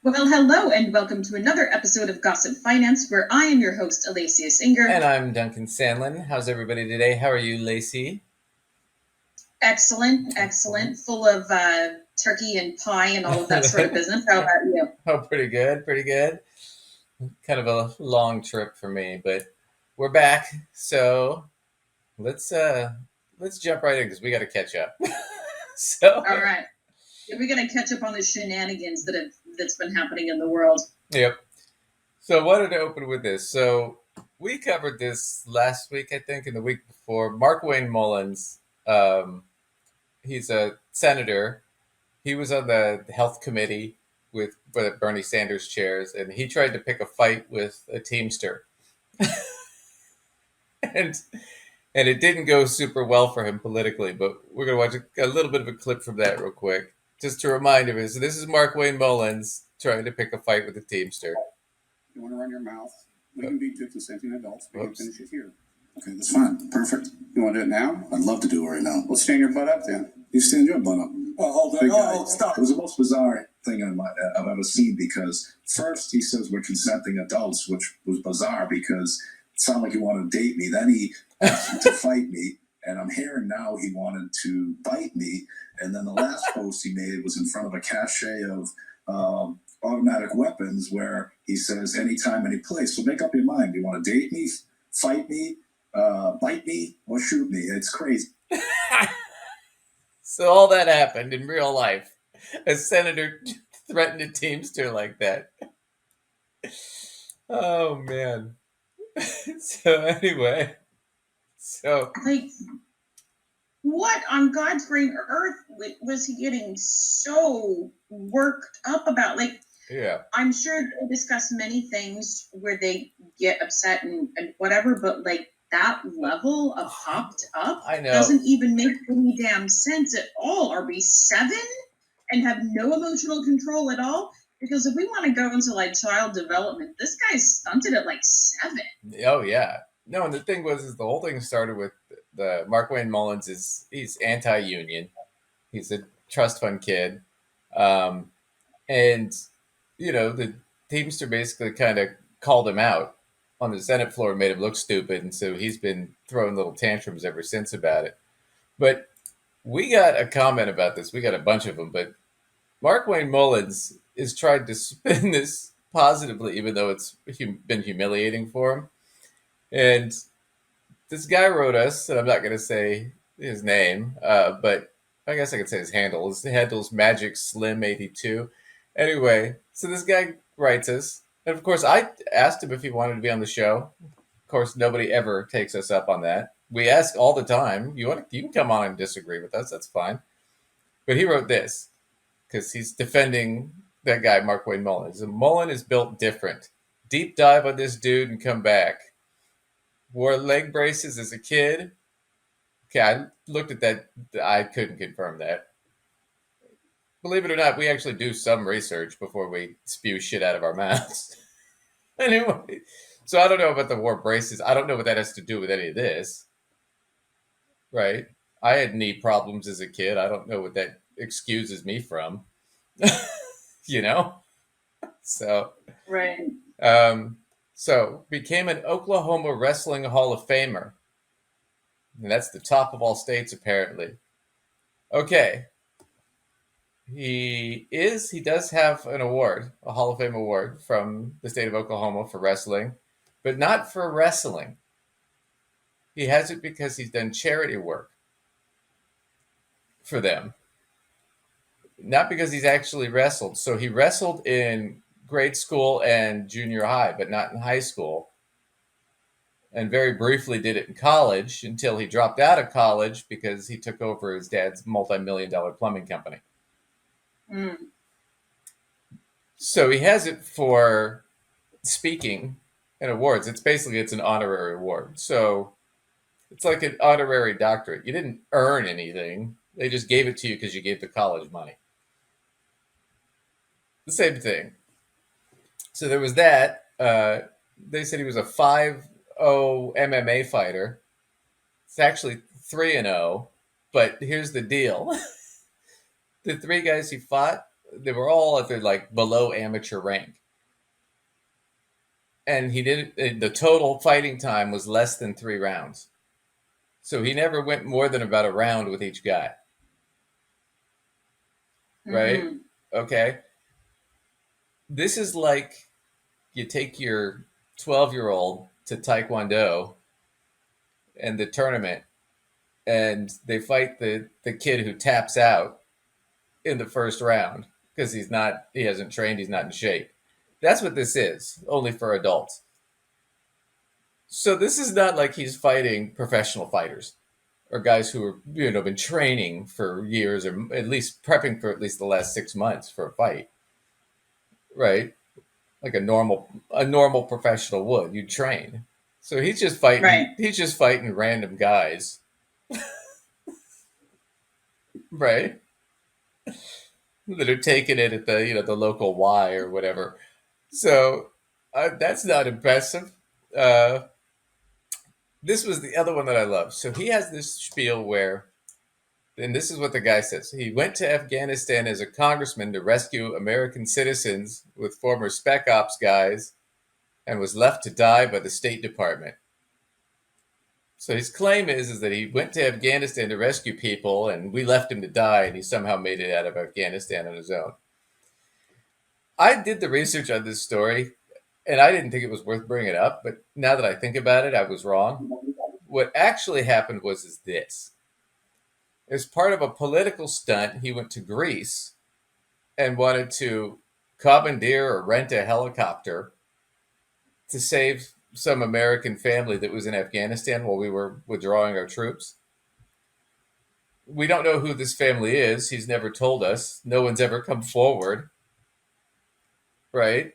Well, hello, and welcome to another episode of Gossip Finance, where I am your host, Alacia Singer. And I'm Duncan Sandlin. How's everybody today? How are you, Lacey? Excellent, Excellent. excellent, full of turkey and pie and all of that sort of business. How about you? Oh, pretty good, pretty good. Kind of a long trip for me, but we're back. So let's uh let's jump right in because we got to catch up. so All right, we're gonna catch up on the shenanigans that's been happening in the world. yep. So I wanted to open with this. So we covered this last week, I think, and the week before. Markwayne Mullins, he's a senator. He was on the health committee with Bernie Sanders chairs, and he tried to pick a fight with a Teamster, and and it didn't go super well for him politically. But we're gonna watch a little bit of a clip from that real quick, just to remind him. So this is Markwayne Mullins trying to pick a fight with a Teamster. You want to run your mouth? We can be two consenting adults. We can Oops. finish it here. Okay, that's fine. Perfect. You want to do it now? I'd love to do it right now. Well, stand your butt up then. You stand your butt up. Oh, hold on. Big guy. Oh, stop. It was the most bizarre thing I've ever seen because first he says we're consenting adults, which was bizarre because it sounded like he wanted to date me. Then he asked me to fight me, and I'm hearing now he wanted to bite me. And then the last post he made was in front of a cache of automatic weapons where he says anytime, any place. So make up your mind. Do you want to date me, fight me, bite me, or shoot me? It's crazy. So all that happened in real life. A senator threatened a Teamster like that. Oh man. So anyway, so Like, what on God's green earth was he getting so worked up about? Like, yeah, I'm sure they discuss many things where they get upset and whatever, but like that level of hopped up I know. doesn't even make any damn sense at all. Are we 7 and have no emotional control at all? Because if we want to go into like child development, this guy's stunted at like 7. Oh yeah. No, and the thing is the whole thing started with the Markwayne Mullins he's anti-union. He's a trust fund kid, um, and the Teamster basically kind of called him out on the Senate floor and made him look stupid, and so he's been throwing little tantrums ever since about it. But we got a comment about this. We got a bunch of them, but Markwayne Mullins is trying to spin this positively, even though it's been humiliating for him. And this guy wrote us, and I'm not going to say his name, but I guess I could say his handle. His handle's Magic Slim 82. Anyway, so this guy writes us, and of course, I asked him if he wanted to be on the show. Of course, nobody ever takes us up on that. We ask all the time. You can come on and disagree with us. That's fine. But he wrote this because he's defending that guy, Markwayne Mullin. So Mullin is built different. Deep dive on this dude and come back. Wore leg braces as a kid. Okay, I looked at that. I couldn't confirm that. Believe it or not, we actually do some research before we spew shit out of our mouths. Anyway, so I don't know about the wore braces. I don't know what that has to do with any of this. Right? I had knee problems as a kid. I don't know what that excuses me from. you know? So, Right. so became an Oklahoma Wrestling Hall of Famer. And that's the top of all states, apparently. Okay. He does have an award, a Hall of Fame award from the state of Oklahoma for wrestling, but not for wrestling. He has it because he's done charity work for them, not because he's actually wrestled. So he wrestled in grade school and junior high, but not in high school. And very briefly did it in college until he dropped out of college because he took over his dad's multi-million-dollar plumbing company. Mm. So he has it for speaking and awards. It's an honorary award. So it's like an honorary doctorate. You didn't earn anything. They just gave it to you because you gave the college money. The same thing. So there was that. They said he was a 5-0 MMA fighter. It's actually 3-0. But here's the deal: the 3 guys he fought They were all at their like below amateur rank. And the total fighting time was less than 3 rounds. So he never went more than about a round with each guy. Right? Mm-hmm. Okay. This is like you take your 12-year-old to Taekwondo and the tournament, and they fight the kid who taps out in the first round because he hasn't trained, he's not in shape. That's what this is, only for adults. So this is not like he's fighting professional fighters or guys who are been training for years or at least prepping for at least the last 6 months for a fight, right? Like a normal professional would. You train. So he's just fighting. Right. He's just fighting random guys, right? That are taking it at the local Y or whatever. So that's not impressive. Uh, this was the other one that I love. So he has this spiel where, and this is what the guy says. He went to Afghanistan as a congressman to rescue American citizens with former Spec Ops guys and was left to die by the State Department. So his claim is that he went to Afghanistan to rescue people and we left him to die and he somehow made it out of Afghanistan on his own. I did the research on this story and I didn't think it was worth bringing up, but now that I think about it, I was wrong. What actually happened was this. As part of a political stunt, he went to Greece and wanted to commandeer or rent a helicopter to save some American family that was in Afghanistan while we were withdrawing our troops. We don't know who this family is. He's never told us. No one's ever come forward. Right?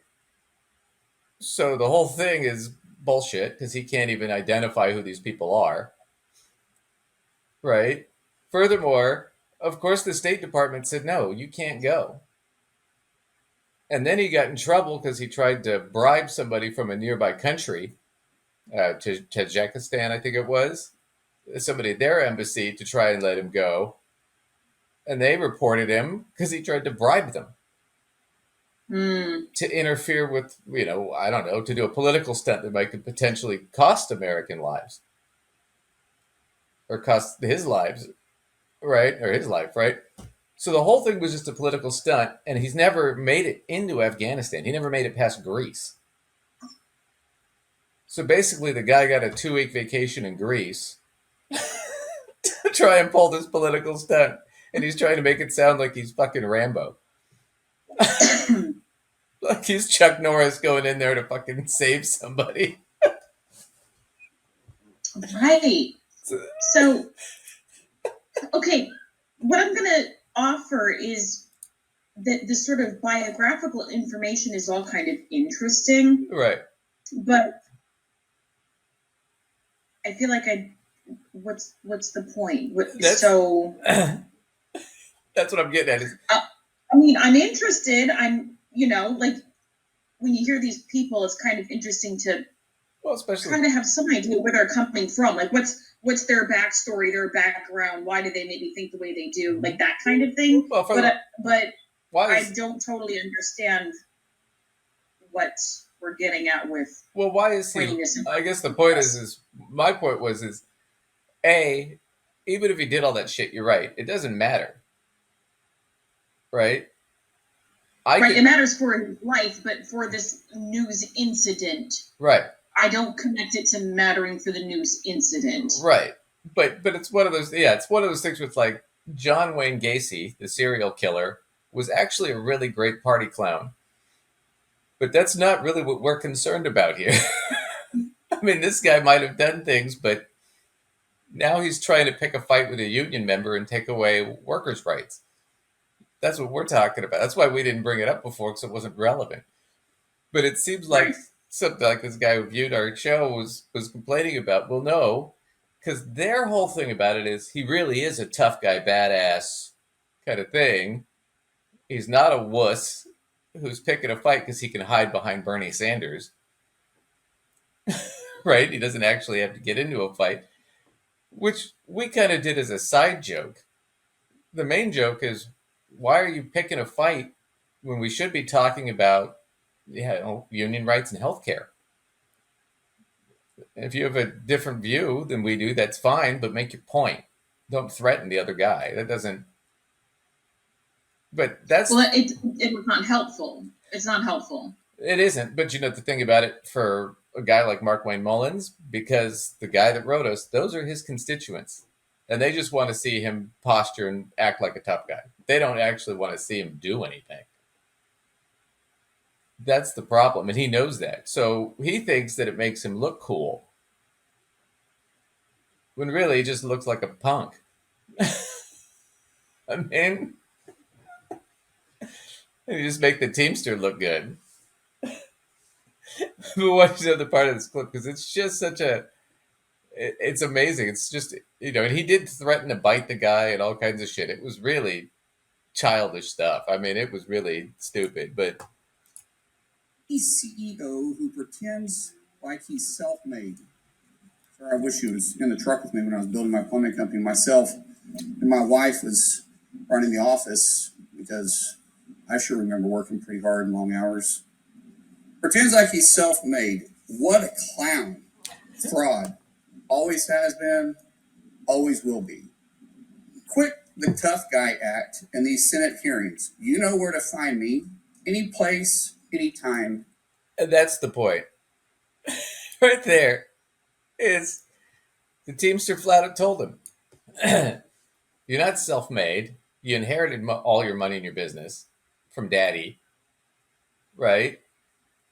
So the whole thing is bullshit because he can't even identify who these people are. Right? Furthermore, of course, the State Department said, no, you can't go. And then he got in trouble because he tried to bribe somebody from a nearby country, to Tajikistan, I think it was, somebody at their embassy to try and let him go. And they reported him because he tried to bribe them to interfere with, I don't know, to do a political stunt that might potentially cost American lives or cost his lives, right? Or his life, right? So the whole thing was just a political stunt, and he's never made it into Afghanistan. He never made it past Greece. So basically, the guy got a 2-week vacation in Greece to try and pull this political stunt, and he's trying to make it sound like he's fucking Rambo. Like he's Chuck Norris going in there to fucking save somebody. Right. So, okay, what I'm going to offer is that this sort of biographical information is all kind of interesting. Right. But I feel like what's the point? That's what I'm getting at. I mean, I'm interested. I'm, like when you hear these people, it's kind of interesting to especially kind of have some idea where they're coming from. Like what's their backstory, their background? Why do they maybe think the way they do? Like that kind of thing. Well, but I don't totally understand what we're getting at with. Well, why is he? I guess the point is my point was A, even if he did all that shit, you're right. It doesn't matter. Right? It matters for his life, but for this news incident. Right. I don't connect it to mattering for the news incident. Right. But it's one of those it's one of those things with like John Wayne Gacy, the serial killer, was actually a really great party clown. But that's not really what we're concerned about here. I mean, this guy might have done things, but now he's trying to pick a fight with a union member and take away workers' rights. That's what we're talking about. That's why we didn't bring it up before, because it wasn't relevant. But it seems like something like this guy who viewed our show was complaining about. Well, no, because their whole thing about it is he really is a tough guy, badass kind of thing. He's not a wuss who's picking a fight because he can hide behind Bernie Sanders. Right? He doesn't actually have to get into a fight, which we kind of did as a side joke. The main joke is, why are you picking a fight when we should be talking about union rights and healthcare. If you have a different view than we do, that's fine, but make your point. Don't threaten the other guy. That doesn't. But that's it was not helpful. It's not helpful. It isn't. But the thing about it for a guy like Markwayne Mullins, because the guy that wrote us, those are his constituents, and they just want to see him posture and act like a tough guy. They don't actually want to see him do anything. That's the problem, and he knows that. So he thinks that it makes him look cool, when really he just looks like a punk. I mean, you just make the Teamster look good. But watch the other part of this clip, because it's just it's amazing. It's just, and he did threaten to bite the guy and all kinds of shit. It was really childish stuff. I mean, it was really stupid, but... He's CEO who pretends like he's self-made. Sure, I wish he was in the truck with me when I was building my plumbing company myself, and my wife was running the office, because I sure remember working pretty hard and long hours. Pretends like he's self-made. What a clown. Fraud. Always has been, always will be. Quit the tough guy act in these Senate hearings. You know where to find me. Any place, anytime. And that's the point. Right there is the Teamster flat out told him, you're not self-made. You inherited all your money in your business from daddy, right?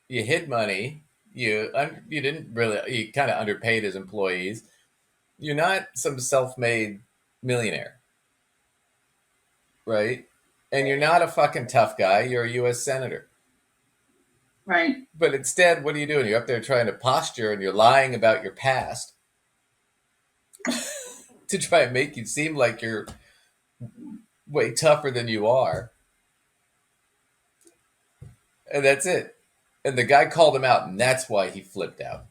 You hid money. You didn't really, you kind of underpaid his employees. You're not some self-made millionaire, right? And you're not a fucking tough guy. You're a U.S. senator. Right. But instead, what are you doing? You're up there trying to posture, and you're lying about your past to try and make you seem like you're way tougher than you are. And that's it. And the guy called him out, and that's why he flipped out.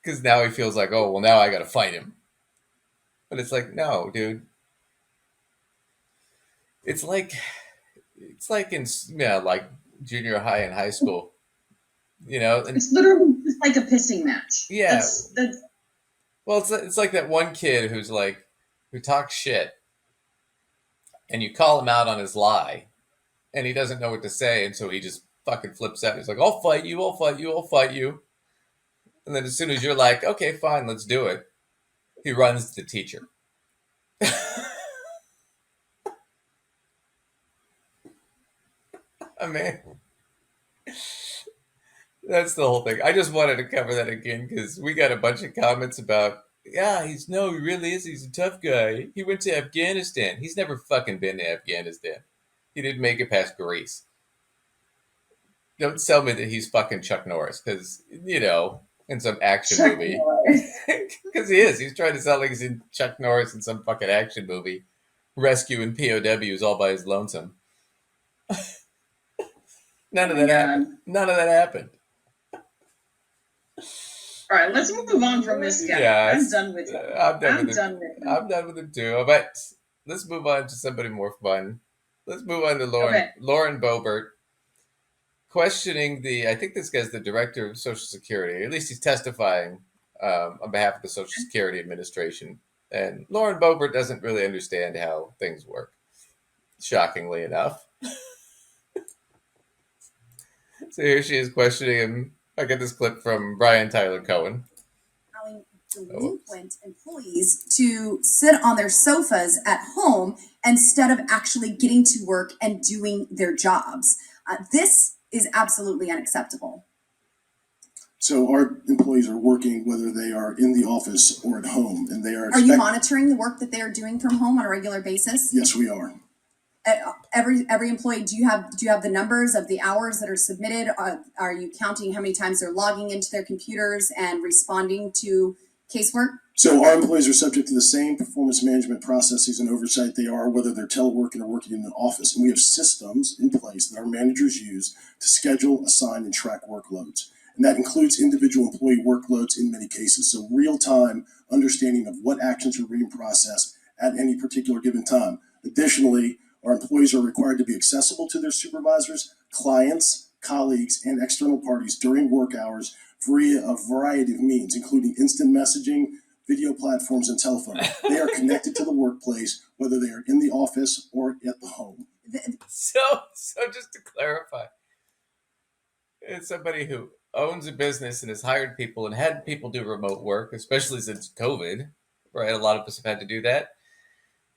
Because now he feels like, oh, well, now I got to fight him. But it's like, no, dude. It's like in like junior high and high school, And, it's literally just like a pissing match. Yeah. That's... Well, it's like that one kid who talks shit, and you call him out on his lie, and he doesn't know what to say, and so he just fucking flips out. He's like, I'll fight you, I'll fight you, I'll fight you. And then as soon as you're like, okay, fine, let's do it, he runs to the teacher. I mean, that's the whole thing. I just wanted to cover that again because we got a bunch of comments about, he really is. He's a tough guy. He went to Afghanistan. He's never fucking been to Afghanistan. He didn't make it past Greece. Don't tell me that he's fucking Chuck Norris because, in some action Chuck movie. Norris. Because he is. He's trying to sound like he's in Chuck Norris in some fucking action movie, rescuing POWs all by his lonesome. None of that happened. None of that happened. All right, let's move on from this guy. Yeah, I'm done with him. I'm done with him. I'm done with him too. But let's move on to somebody more fun. Let's move on to Lauren Boebert, questioning I think this guy's the director of Social Security. At least he's testifying on behalf of the Social Security Administration. And Lauren Boebert doesn't really understand how things work, shockingly enough. So here she is questioning him. I get this clip from Brian Tyler Cohen. Allowing delinquent employees to sit on their sofas at home instead of actually getting to work and doing their jobs. This is absolutely unacceptable. So our employees are working whether they are in the office or at home, and they are. Are you monitoring the work that they are doing from home on a regular basis? Yes, we are. Every employee, do you have the numbers of the hours that are submitted? Are you counting how many times they're logging into their computers and responding to casework? So our employees are subject to the same performance management processes and oversight they are whether they're teleworking or working in the office. And we have systems in place that our managers use to schedule, assign, and track workloads. And that includes individual employee workloads in many cases. So real-time understanding of what actions are being processed at any particular given time. Additionally, our employees are required to be accessible to their supervisors, clients, colleagues, and external parties during work hours via a variety of means, including instant messaging, video platforms, and telephone. They are connected to the workplace, whether they are in the office or at the home. So just to clarify, it's somebody who owns a business and has hired people and had people do remote work, especially since COVID, right? A lot of us have had to do that.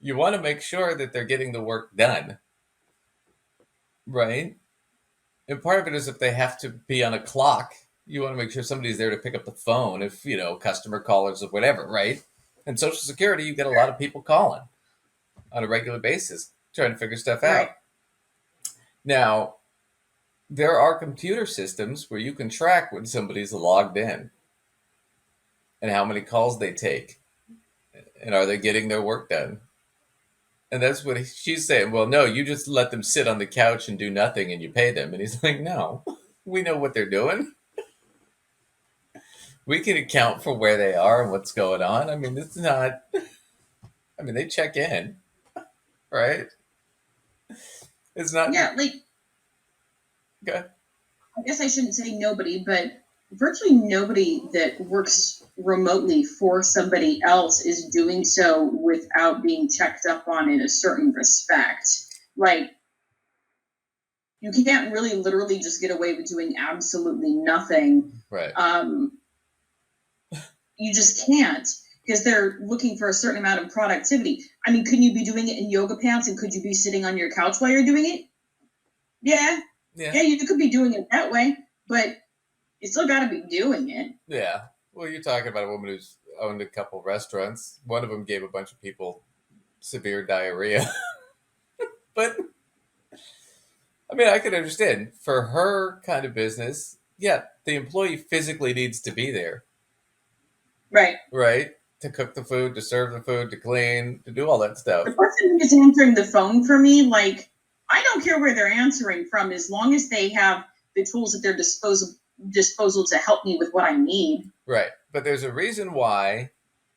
You want to make sure that they're getting the work done, right? And part of it is if they have to be on a clock, you want to make sure somebody's there to pick up the phone if, customer callers or whatever, right? And Social Security, you get a lot of people calling on a regular basis trying to figure stuff out. Right. Now, there are computer systems where you can track when somebody's logged in and how many calls they take and are they getting their work done. And that's what she's saying. Well, no, you just let them sit on the couch and do nothing and you pay them. And he's like, no, we know what they're doing. We can account for where they are and what's going on. I mean, it's not, they check in, right? It's not. Yeah, Okay. I guess I shouldn't say nobody, but virtually nobody that works remotely for somebody else is doing so without being checked up on in a certain respect. You can't really literally just get away with doing absolutely nothing. Right. You just can't, because they're looking for a certain amount of productivity. Could you be doing it in yoga pants and could you be sitting on your couch while you're doing it? Yeah, you could be doing it that way, but you still got to be doing it. Yeah. Well, you're talking about a woman who's owned a couple restaurants. One of them gave a bunch of people severe diarrhea. But, I can understand. For her kind of business, yeah, the employee physically needs to be there. Right. Right? To cook the food, to serve the food, to clean, to do all that stuff. The person who is answering the phone for me, I don't care where they're answering from, as long as they have the tools at their disposal to help me with what I need. Right. But there's a reason why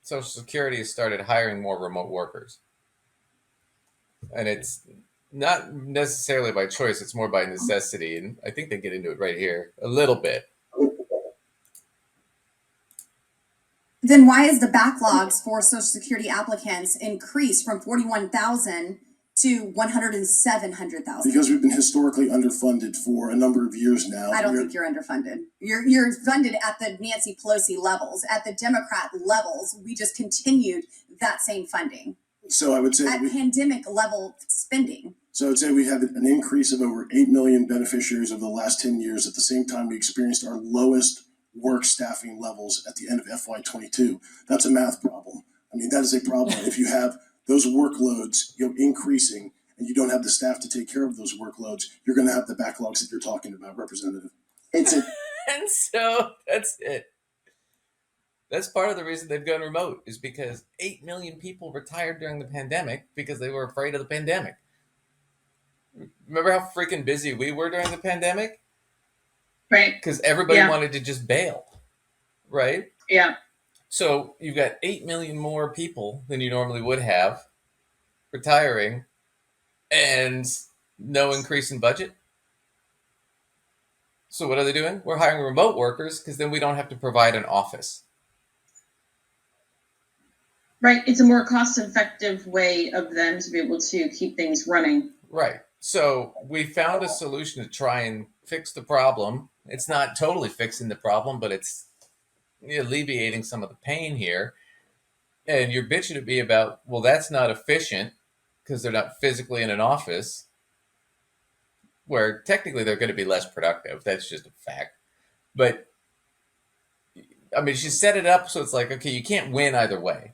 Social Security has started hiring more remote workers. And it's not necessarily by choice, it's more by necessity. And I think they get into it right here a little bit. Then why is the backlogs for Social Security applicants increased from 41,000 to 107,000? Because we've been historically underfunded for a number of years now. I don't think you're underfunded. You're funded at the Nancy Pelosi levels. At the Democrat levels, we just continued that same funding. So I would say at pandemic level spending. So I would say we have an increase of over 8 million beneficiaries over the last 10 years. At the same time, we experienced our lowest work staffing levels at the end of FY22. That's a math problem. That is a problem. If you have those workloads increasing and you don't have the staff to take care of those workloads, you're going to have the backlogs that you're talking about, Representative. And so that's it. That's part of the reason they've gone remote, is because 8 million people retired during the pandemic because they were afraid of the pandemic. Remember how freaking busy we were during the pandemic? Right. Because everybody wanted to just bail, right? Yeah. So you've got 8 million more people than you normally would have retiring and no increase in budget. So what are they doing? We're hiring remote workers because then we don't have to provide an office. Right. It's a more cost-effective way of them to be able to keep things running. Right. So we found a solution to try and fix the problem. It's not totally fixing the problem, but it's alleviating some of the pain here. And you're bitching at me about, well, that's not efficient because they're not physically in an office, where technically they're going to be less productive. That's just a fact. But she set it up so it's like, okay, you can't win either way.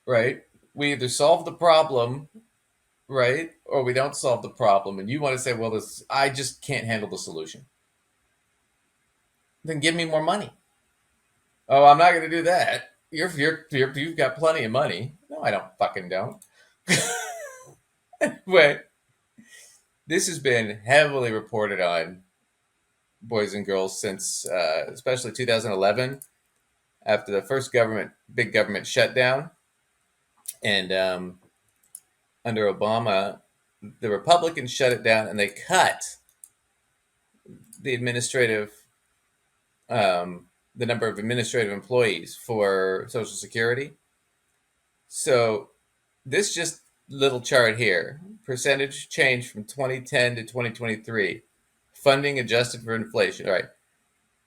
Right? We either solve the problem, right, or we don't solve the problem. And you want to say, well, I just can't handle the solution. Then give me more money. Oh, I'm not going to do that. You've got plenty of money. No, I don't. Anyway, this has been heavily reported on, boys and girls, since especially 2011, after the first big government shutdown. And under Obama, the Republicans shut it down and they cut the the number of administrative employees for Social Security. So this just little chart here, percentage change from 2010 to 2023, funding adjusted for inflation. All right,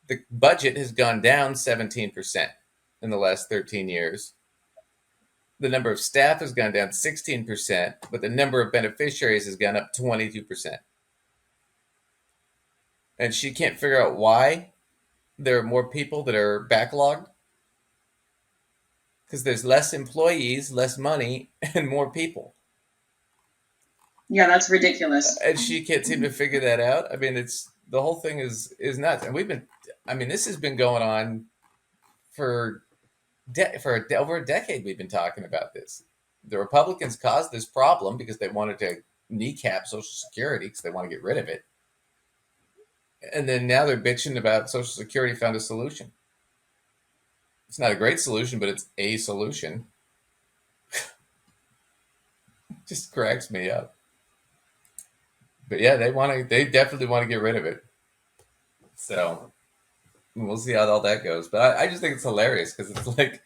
the budget has gone down 17% in the last 13 years. The number of staff has gone down 16%, but the number of beneficiaries has gone up 22%. And she can't figure out why there are more people that are backlogged. Because there's less employees, less money, and more people. Yeah, that's ridiculous. And she can't seem to figure that out. I mean, it's the whole thing is nuts. And this has been going on for over a decade. We've been talking about this. The Republicans caused this problem because they wanted to kneecap Social Security because they want to get rid of it. And then now they're bitching about Social Security found a solution. It's not a great solution, but it's a solution. Just cracks me up. But yeah, they definitely want to get rid of it. So we'll see how all that goes. But I just think it's hilarious because it's like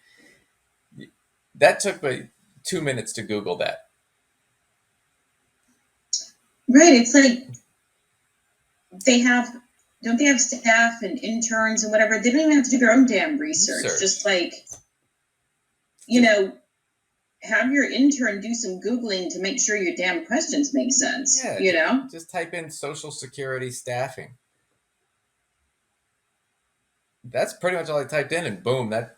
that took me 2 minutes to Google that. Right. It's like don't they have staff and interns and whatever? They don't even have to do their own damn research. Just like, have your intern do some Googling to make sure your damn questions make sense. Yeah, just type in Social Security staffing. That's pretty much all I typed in, and boom, that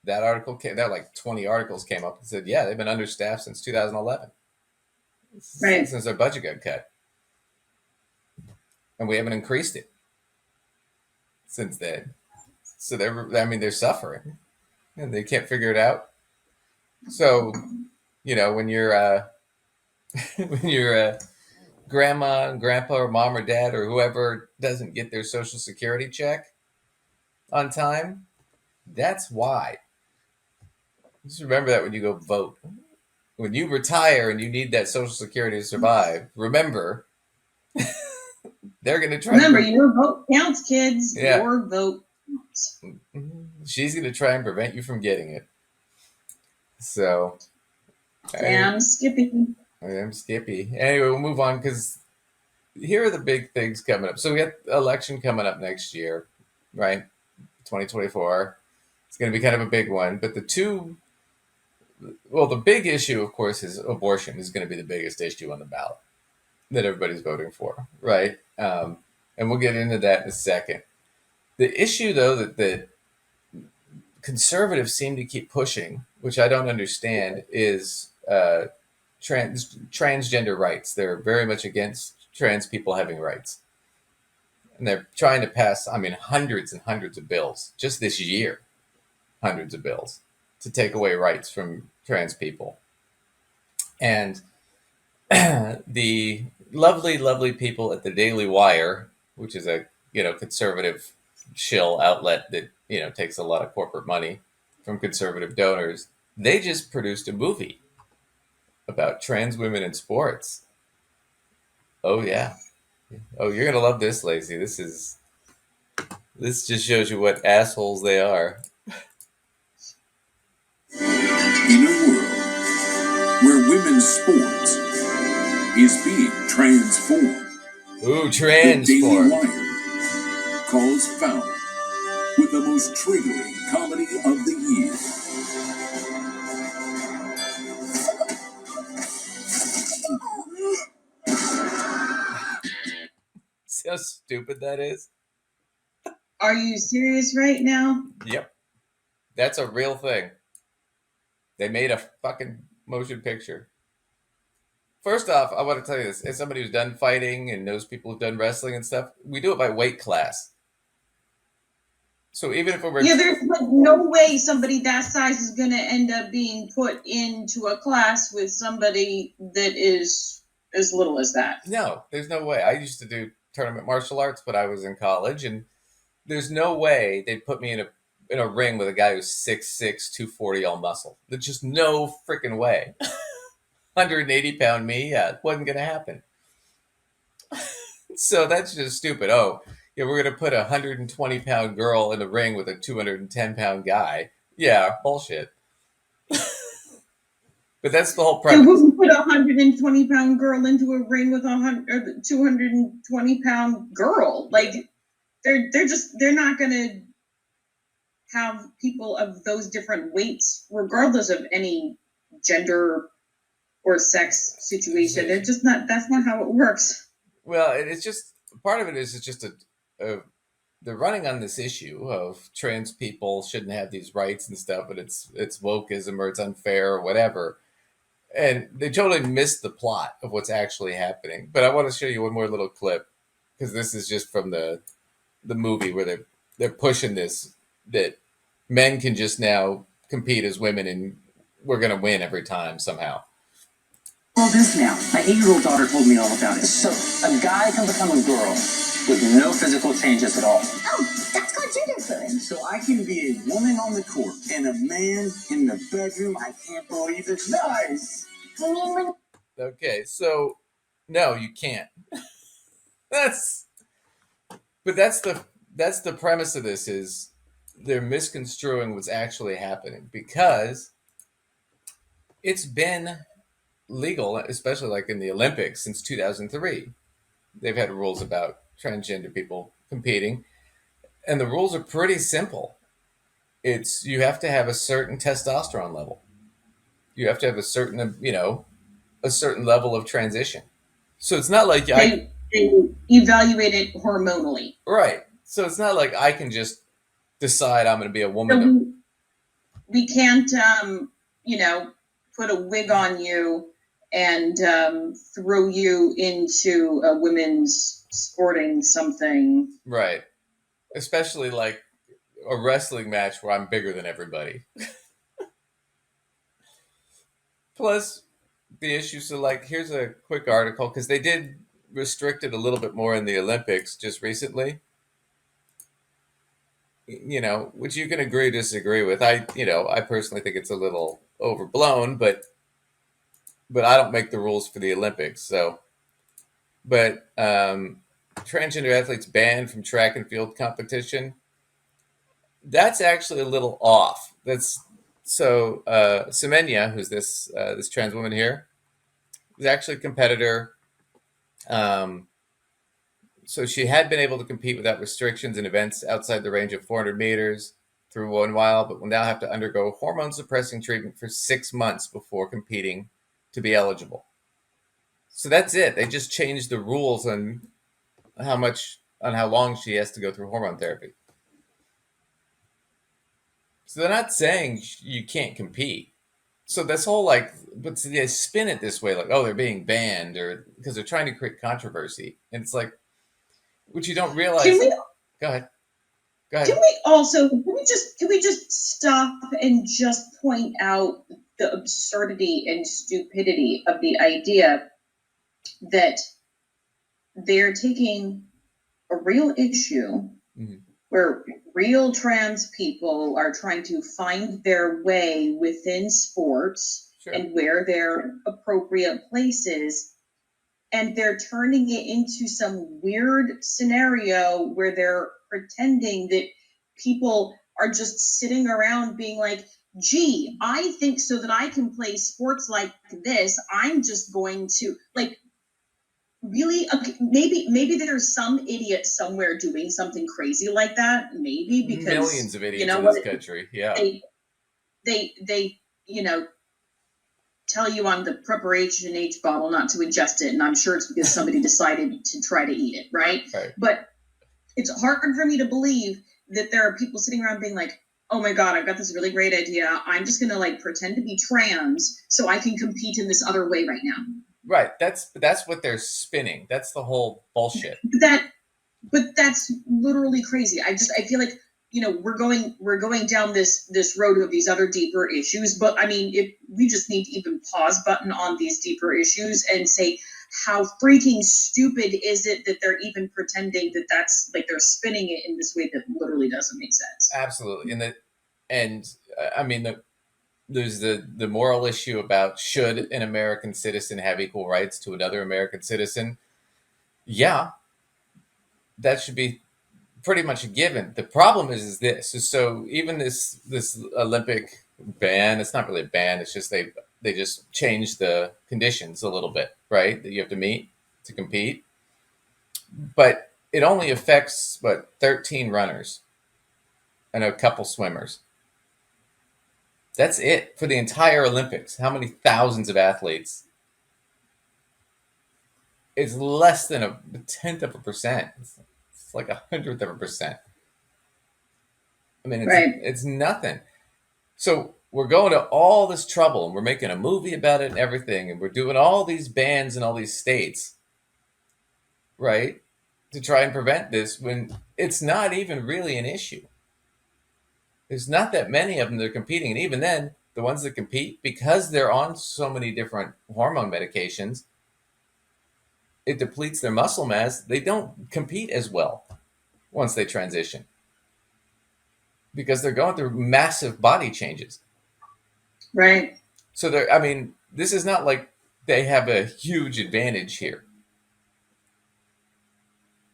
article came. That like 20 articles came up and said, yeah, they've been understaffed since 2011, right? Since their budget got cut, and we haven't increased it since then. So they're suffering, and they can't figure it out. So, when you're when your grandma and grandpa or mom or dad or whoever doesn't get their Social Security check on time, that's why. Just remember that when you go vote. When you retire and you need that Social Security to survive, remember, they're going to try. Remember, your vote counts, kids. Yeah. Your vote counts. She's going to try and prevent you from getting it. So, damn Skippy. I'm Skippy. Anyway, we'll move on because here are the big things coming up. So we got the election coming up next year, right? 2024. It's going to be kind of a big one. But the big issue, of course, is abortion is going to be the biggest issue on the ballot that everybody's voting for, right? And we'll get into that in a second. The issue, though, that conservatives seem to keep pushing, which I don't understand, is transgender rights. They're very much against trans people having rights. And they're trying to pass, hundreds and hundreds of bills, just this year, hundreds of bills, to take away rights from trans people. And the lovely, lovely people at the Daily Wire, which is a conservative shill outlet that takes a lot of corporate money from conservative donors, they just produced a movie about trans women in sports. Oh yeah. Oh, you're gonna love this, Lacey. This just shows you what assholes they are. In a world where women's sports is being transformed, Ooh, the Daily transform. Wire calls foul with the most triggering comedy of the year. See how stupid that is? Are you serious right now? Yep. That's a real thing. They made a fucking motion picture. First off, I want to tell you this. As somebody who's done fighting and knows people who've done wrestling and stuff, we do it by weight class. So even if we're... Yeah, there's like no way somebody that size is going to end up being put into a class with somebody that is as little as that. No, there's no way. I used to do tournament martial arts when I was in college, and there's no way they'd put me in a ring with a guy who's 6'6", 240 all muscle. There's just no freaking way. 180-pound me, yeah, it wasn't going to happen. So that's just stupid. Oh, yeah, we're going to put a 120-pound girl in a ring with a 210-pound guy. Yeah, bullshit. But that's the whole They premise. wouldn't put a 120-pound girl into a ring with a 220-pound girl. Like they're not gonna have people of those different weights, regardless of any gender or sex situation. They're just not. That's not how it works. Well, it's just part of it is it's just they're running on this issue of trans people shouldn't have these rights and stuff, but it's wokeism or it's unfair or whatever. And they totally missed the plot of what's actually happening. But I want to show you one more little clip because this is just from the movie where they're pushing this that men can just now compete as women and we're going to win every time somehow. All this now. My 8-year-old daughter told me all about it. So a guy can become a girl with no physical changes at all. Oh, that's called gender fluid. So I can be a woman on the court and a man in the bedroom. I can't believe it's nice. You mean when Okay, so no, you can't. That's the premise of this is they're misconstruing what's actually happening because it's been legal, especially like in the Olympics since 2003. They've had rules about transgender people competing, and the rules are pretty simple. It's you have to have a certain testosterone level. You have to have a certain, a certain level of transition. So it's not like They evaluate it hormonally. right. So it's not like I can just decide I'm going to be a So woman. we can't, put a wig on you and throw you into a women's sporting something. Right. Especially like a wrestling match where I'm bigger than everybody. Plus, the issue. So, like, here's a quick article because they did restrict it a little bit more in the Olympics just recently. Which you can agree, disagree with. I personally think it's a little overblown, but I don't make the rules for the Olympics. So, but transgender athletes banned from track and field competition. That's actually a little off. That's so Semenya, who's this trans woman here, is actually a competitor. So she had been able to compete without restrictions in events outside the range of 400 meters through one mile, but will now have to undergo hormone suppressing treatment for 6 months before competing to be eligible. So that's it. They just changed the rules on how long she has to go through hormone therapy. So they're not saying you can't compete. So this whole but they spin it this way, like, oh, they're being banned, or because they're trying to create controversy, and it's like, which you don't realize. Go ahead. Can we just stop and just point out the absurdity and stupidity of the idea that they're taking a real issue where real trans people are trying to find their way within sports and where their appropriate places, and they're turning it into some weird scenario where they're pretending that people are just sitting around being like, gee, I think so that I can play sports like this, I'm just going to, like, really? Okay, maybe there's some idiot somewhere doing something crazy like that, maybe, because millions of idiots in this country, yeah. They tell you on the preparation H bottle not to ingest it, and I'm sure it's because somebody decided to try to eat it, right? But it's hard for me to believe that there are people sitting around being like, oh my god, I've got this really great idea, I'm just gonna pretend to be trans so I can compete in this other way right now. Right. That's what they're spinning. That's the whole bullshit. But that's literally crazy. I feel like, we're going down this road of these other deeper issues, but I mean, if we just need to even pause button on these deeper issues and say, how freaking stupid is it that they're even pretending that that's they're spinning it in this way that literally doesn't make sense. Absolutely. I mean, there's the moral issue about should an American citizen have equal rights to another American citizen? Yeah, that should be pretty much a given. The problem is this: so even this Olympic ban, it's not really a ban. It's just they just changed the conditions a little bit, right? That you have to meet to compete, but it only affects 13 runners and a couple swimmers. That's it for the entire Olympics. How many thousands of athletes? It's less than a tenth of a percent. It's like 100th of a percent. I mean, Right. it's nothing. So we're going to all this trouble, and we're making a movie about it and everything, and we're doing all these bans in all these states, right, to try and prevent this when it's not even really an issue. There's not that many of them that are competing, and even then, the ones that compete, because they're on so many different hormone medications, it depletes their muscle mass. They don't compete as well once they transition because they're going through massive body changes. Right. So I mean, this is not like they have a huge advantage here,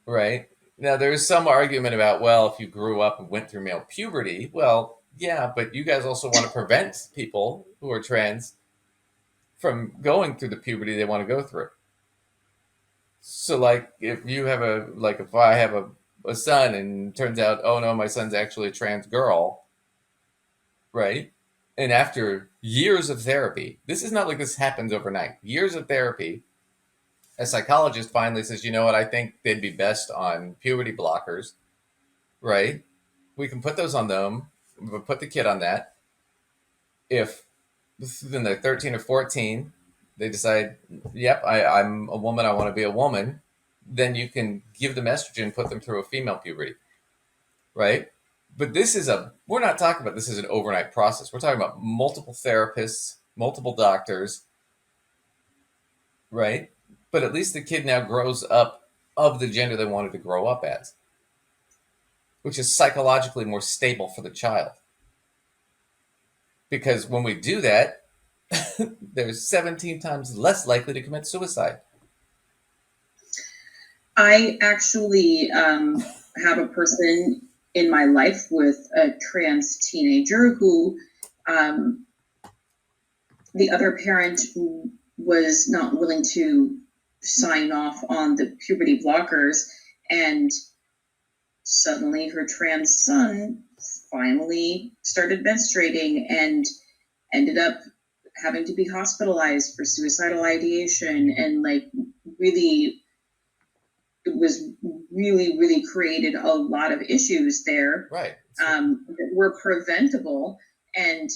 right? Now, there's some argument about, well, if you grew up and went through male puberty, well, yeah, but you guys also want to prevent people who are trans from going through the puberty they want to go through. So, like, if I have a son and turns out, oh no, my son's actually a trans girl, right? And after years of therapy, this is not like this happens overnight. Years of therapy, a psychologist finally says, you know what, I think they'd be best on puberty blockers, right? We can put those on them. We'll put the kid on that. If then they're 13 or 14, they decide, yep, I'm a woman, I want to be a woman, then you can give them estrogen, put them through a female puberty, right? But we're not talking about this as an overnight process. We're talking about multiple therapists, multiple doctors, right? But at least the kid now grows up of the gender they wanted to grow up as, which is psychologically more stable for the child. Because when we do that, they're 17 times less likely to commit suicide. I actually have a person in my life with a trans teenager who the other parent was not willing to sign off on the puberty blockers, and suddenly her trans son finally started menstruating and ended up having to be hospitalized for suicidal ideation, and like really it was really created a lot of issues there, right, that were preventable. And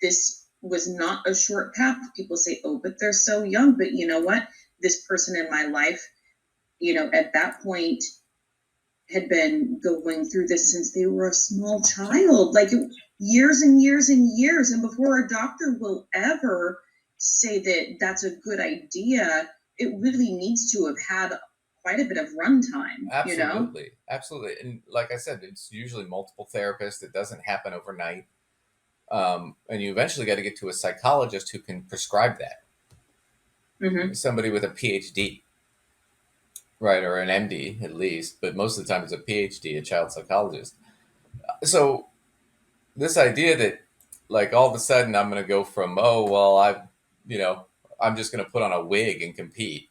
this was not a short path. People say, oh, but they're so young. But you know what? This person in my life, at that point had been going through this since they were a small child, like years and years and years. And before a doctor will ever say that that's a good idea, it really needs to have had quite a bit of runtime. Absolutely. Absolutely. And like I said, it's usually multiple therapists. It doesn't happen overnight. And you eventually got to get to a psychologist who can prescribe that. Mm-hmm. Somebody with a PhD, right, or an MD at least, but most of the time it's a PhD, a child psychologist. So this idea that like all of a sudden I'm going to go from, oh, well, I'm just going to put on a wig and compete.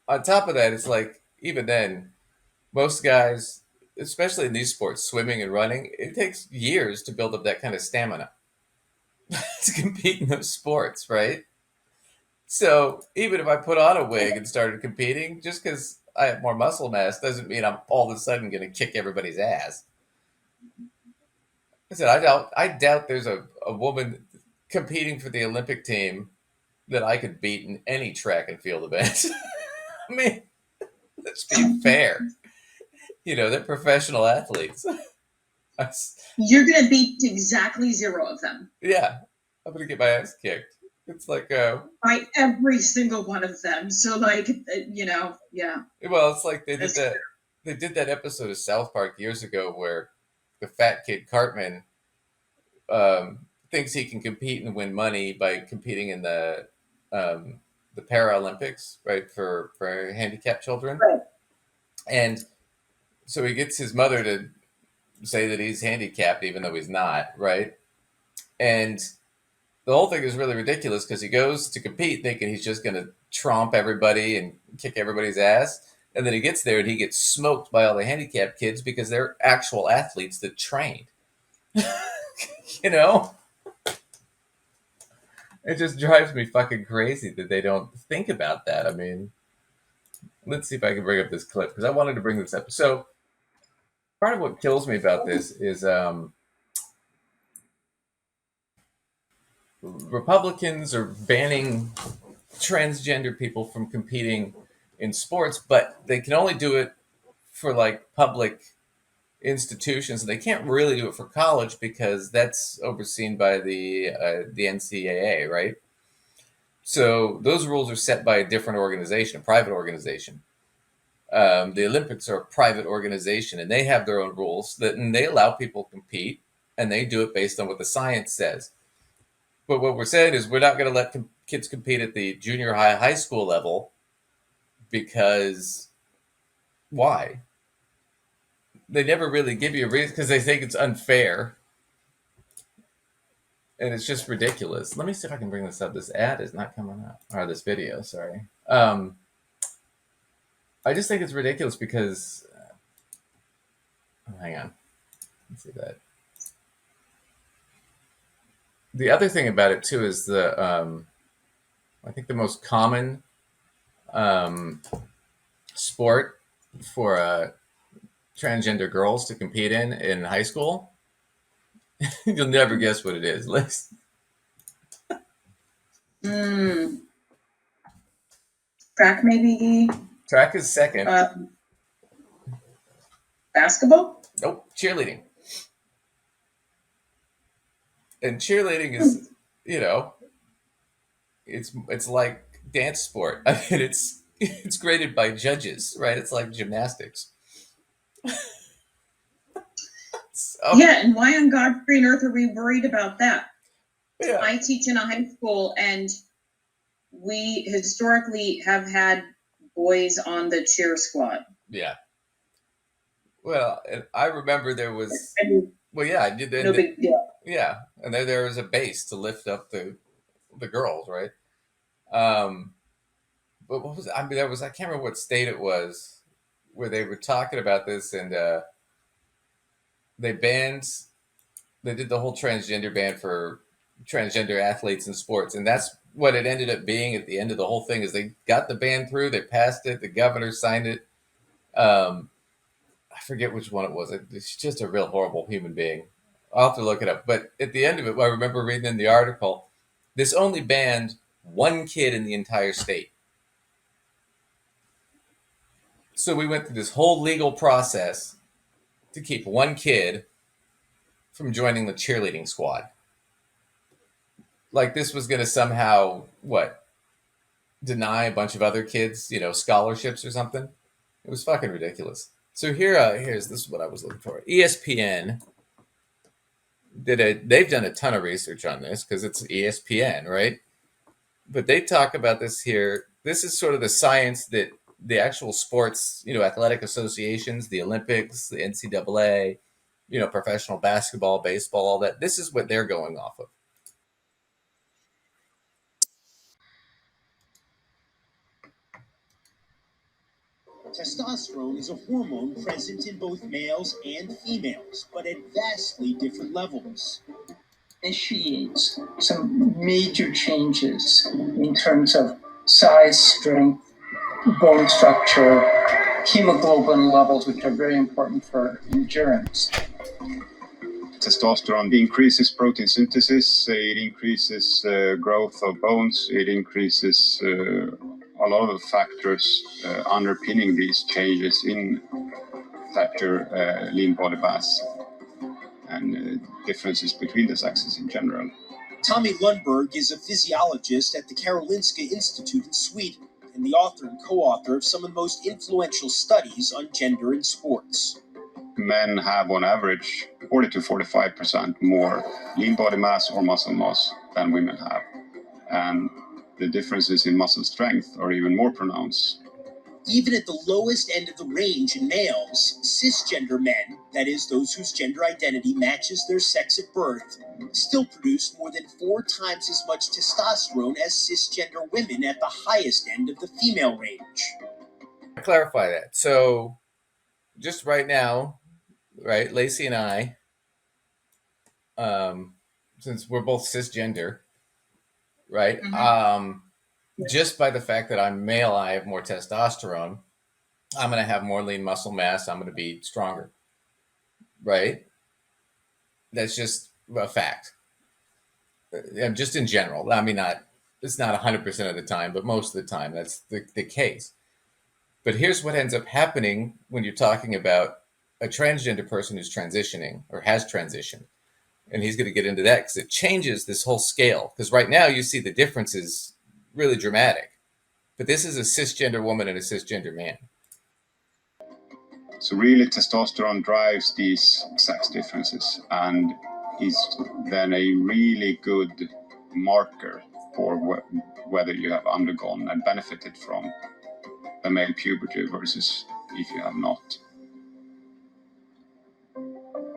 On top of that, it's like, even then, most guys, especially in these sports, swimming and running, it takes years to build up that kind of stamina to compete in those sports, right? So even if I put on a wig and started competing, just because I have more muscle mass doesn't mean I'm all of a sudden going to kick everybody's ass. I said, I doubt there's a woman competing for the Olympic team that I could beat in any track and field event. I mean, let's be fair. They're professional athletes. You're going to beat exactly 0 of them. Yeah, I'm going to get my ass kicked. It's like by every single one of them. So like, yeah. Well, it's like they did That's that. fair. They did that episode of South Park years ago where the fat kid Cartman thinks he can compete and win money by competing in the Paralympics, right, for handicapped children. Right. And so he gets his mother to say that he's handicapped, even though he's not, right? And the whole thing is really ridiculous because he goes to compete thinking he's just going to tromp everybody and kick everybody's ass. And then he gets there and he gets smoked by all the handicapped kids because they're actual athletes that trained. You know? It just drives me fucking crazy that they don't think about that. I mean, let's see if I can bring up this clip because I wanted to bring this up. So part of what kills me about this is Republicans are banning transgender people from competing in sports, but they can only do it for like public institutions, and they can't really do it for college because that's overseen by the NCAA, right? So those rules are set by a different organization, a private organization. The Olympics are a private organization, and they have their own rules and they allow people to compete, and they do it based on what the science says. But what we're saying is we're not going to let kids compete at the junior high school level because why? They never really give you a reason because they think it's unfair. And it's just ridiculous. Let me see if I can bring this up. This ad is not coming up. Or this video, sorry. I just think it's ridiculous because... hang on. Let's see that. The other thing about it, too, is I think the most common sport for transgender girls to compete in high school. You'll never guess what it is, Liz. Track, maybe. Track is second. Basketball? Nope, cheerleading. And cheerleading is, it's like dance sport. I mean, it's graded by judges, right? It's like gymnastics. Yeah, and why on God's green earth are we worried about that? Yeah. I teach in a high school, and we historically have had boys on the cheer squad. Yeah. Well, and I remember there was. Well, yeah, I did. No big deal. Yeah, and there was a base to lift up the girls, right? But what was? I mean, I can't remember what state it was where they were talking about this, and they did the whole transgender ban for transgender athletes in sports, and that's what it ended up being at the end of the whole thing. Is they got the ban through, they passed it, the governor signed it. I forget which one it was. It's just a real horrible human being. I'll have to look it up. But at the end of it, I remember reading in the article, this only banned one kid in the entire state. So we went through this whole legal process to keep one kid from joining the cheerleading squad. Like this was going to somehow, deny a bunch of other kids, scholarships or something. It was fucking ridiculous. So this is what I was looking for. ESPN they've done a ton of research on this because it's ESPN, right? But they talk about this here. This is sort of the science that the actual sports, athletic associations, the Olympics, the NCAA, professional basketball, baseball, all that. This is what they're going off of. Testosterone is a hormone present in both males and females, but at vastly different levels. Initiates some major changes in terms of size, strength, bone structure, hemoglobin levels, which are very important for endurance. Testosterone increases protein synthesis, it increases growth of bones, it increases a lot of factors underpinning these changes in factor lean body mass and differences between the sexes in general. Tommy Lundberg is a physiologist at the Karolinska Institute in Sweden and the author and co-author of some of the most influential studies on gender in sports. Men have on average 40 to 45% more lean body mass or muscle mass than women have. And the differences in muscle strength are even more pronounced. Even at the lowest end of the range in males, cisgender men, that is, those whose gender identity matches their sex at birth, still produce more than 4 times as much testosterone as cisgender women at the highest end of the female range. Clarify that. So, just right now, right, Lacey and I, since we're both cisgender, right? Just by the fact that I'm male, I have more testosterone. I'm going to have more lean muscle mass. I'm going to be stronger, right? That's just a fact. Just in general. I mean, it's not 100% of the time, but most of the time, that's the case. But here's what ends up happening when you're talking about a transgender person who's transitioning or has transitioned. And he's going to get into that because it changes this whole scale. Because right now you see the difference is really dramatic. But this is a cisgender woman and a cisgender man. So really testosterone drives these sex differences and is then a really good marker for whether you have undergone and benefited from a male puberty versus if you have not.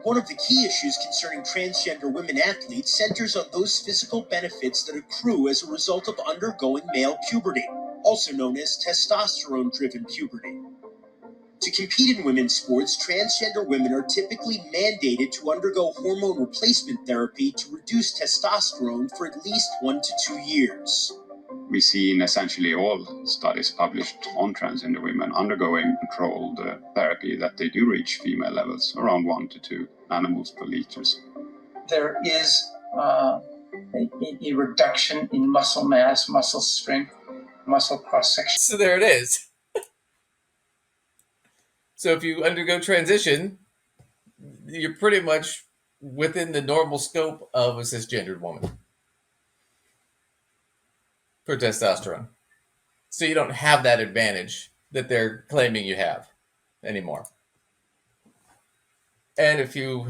One of the key issues concerning transgender women athletes centers on those physical benefits that accrue as a result of undergoing male puberty, also known as testosterone-driven puberty. To compete in women's sports, transgender women are typically mandated to undergo hormone replacement therapy to reduce testosterone for at least 1 to 2 years. We see in essentially all studies published on transgender women undergoing controlled therapy that they do reach female levels around 1 to 2 nanomoles per liters. There is a reduction in muscle mass, muscle strength, muscle cross-section. So there it is. So if you undergo transition, you're pretty much within the normal scope of a cisgendered woman for testosterone. So you don't have that advantage that they're claiming you have anymore. And if you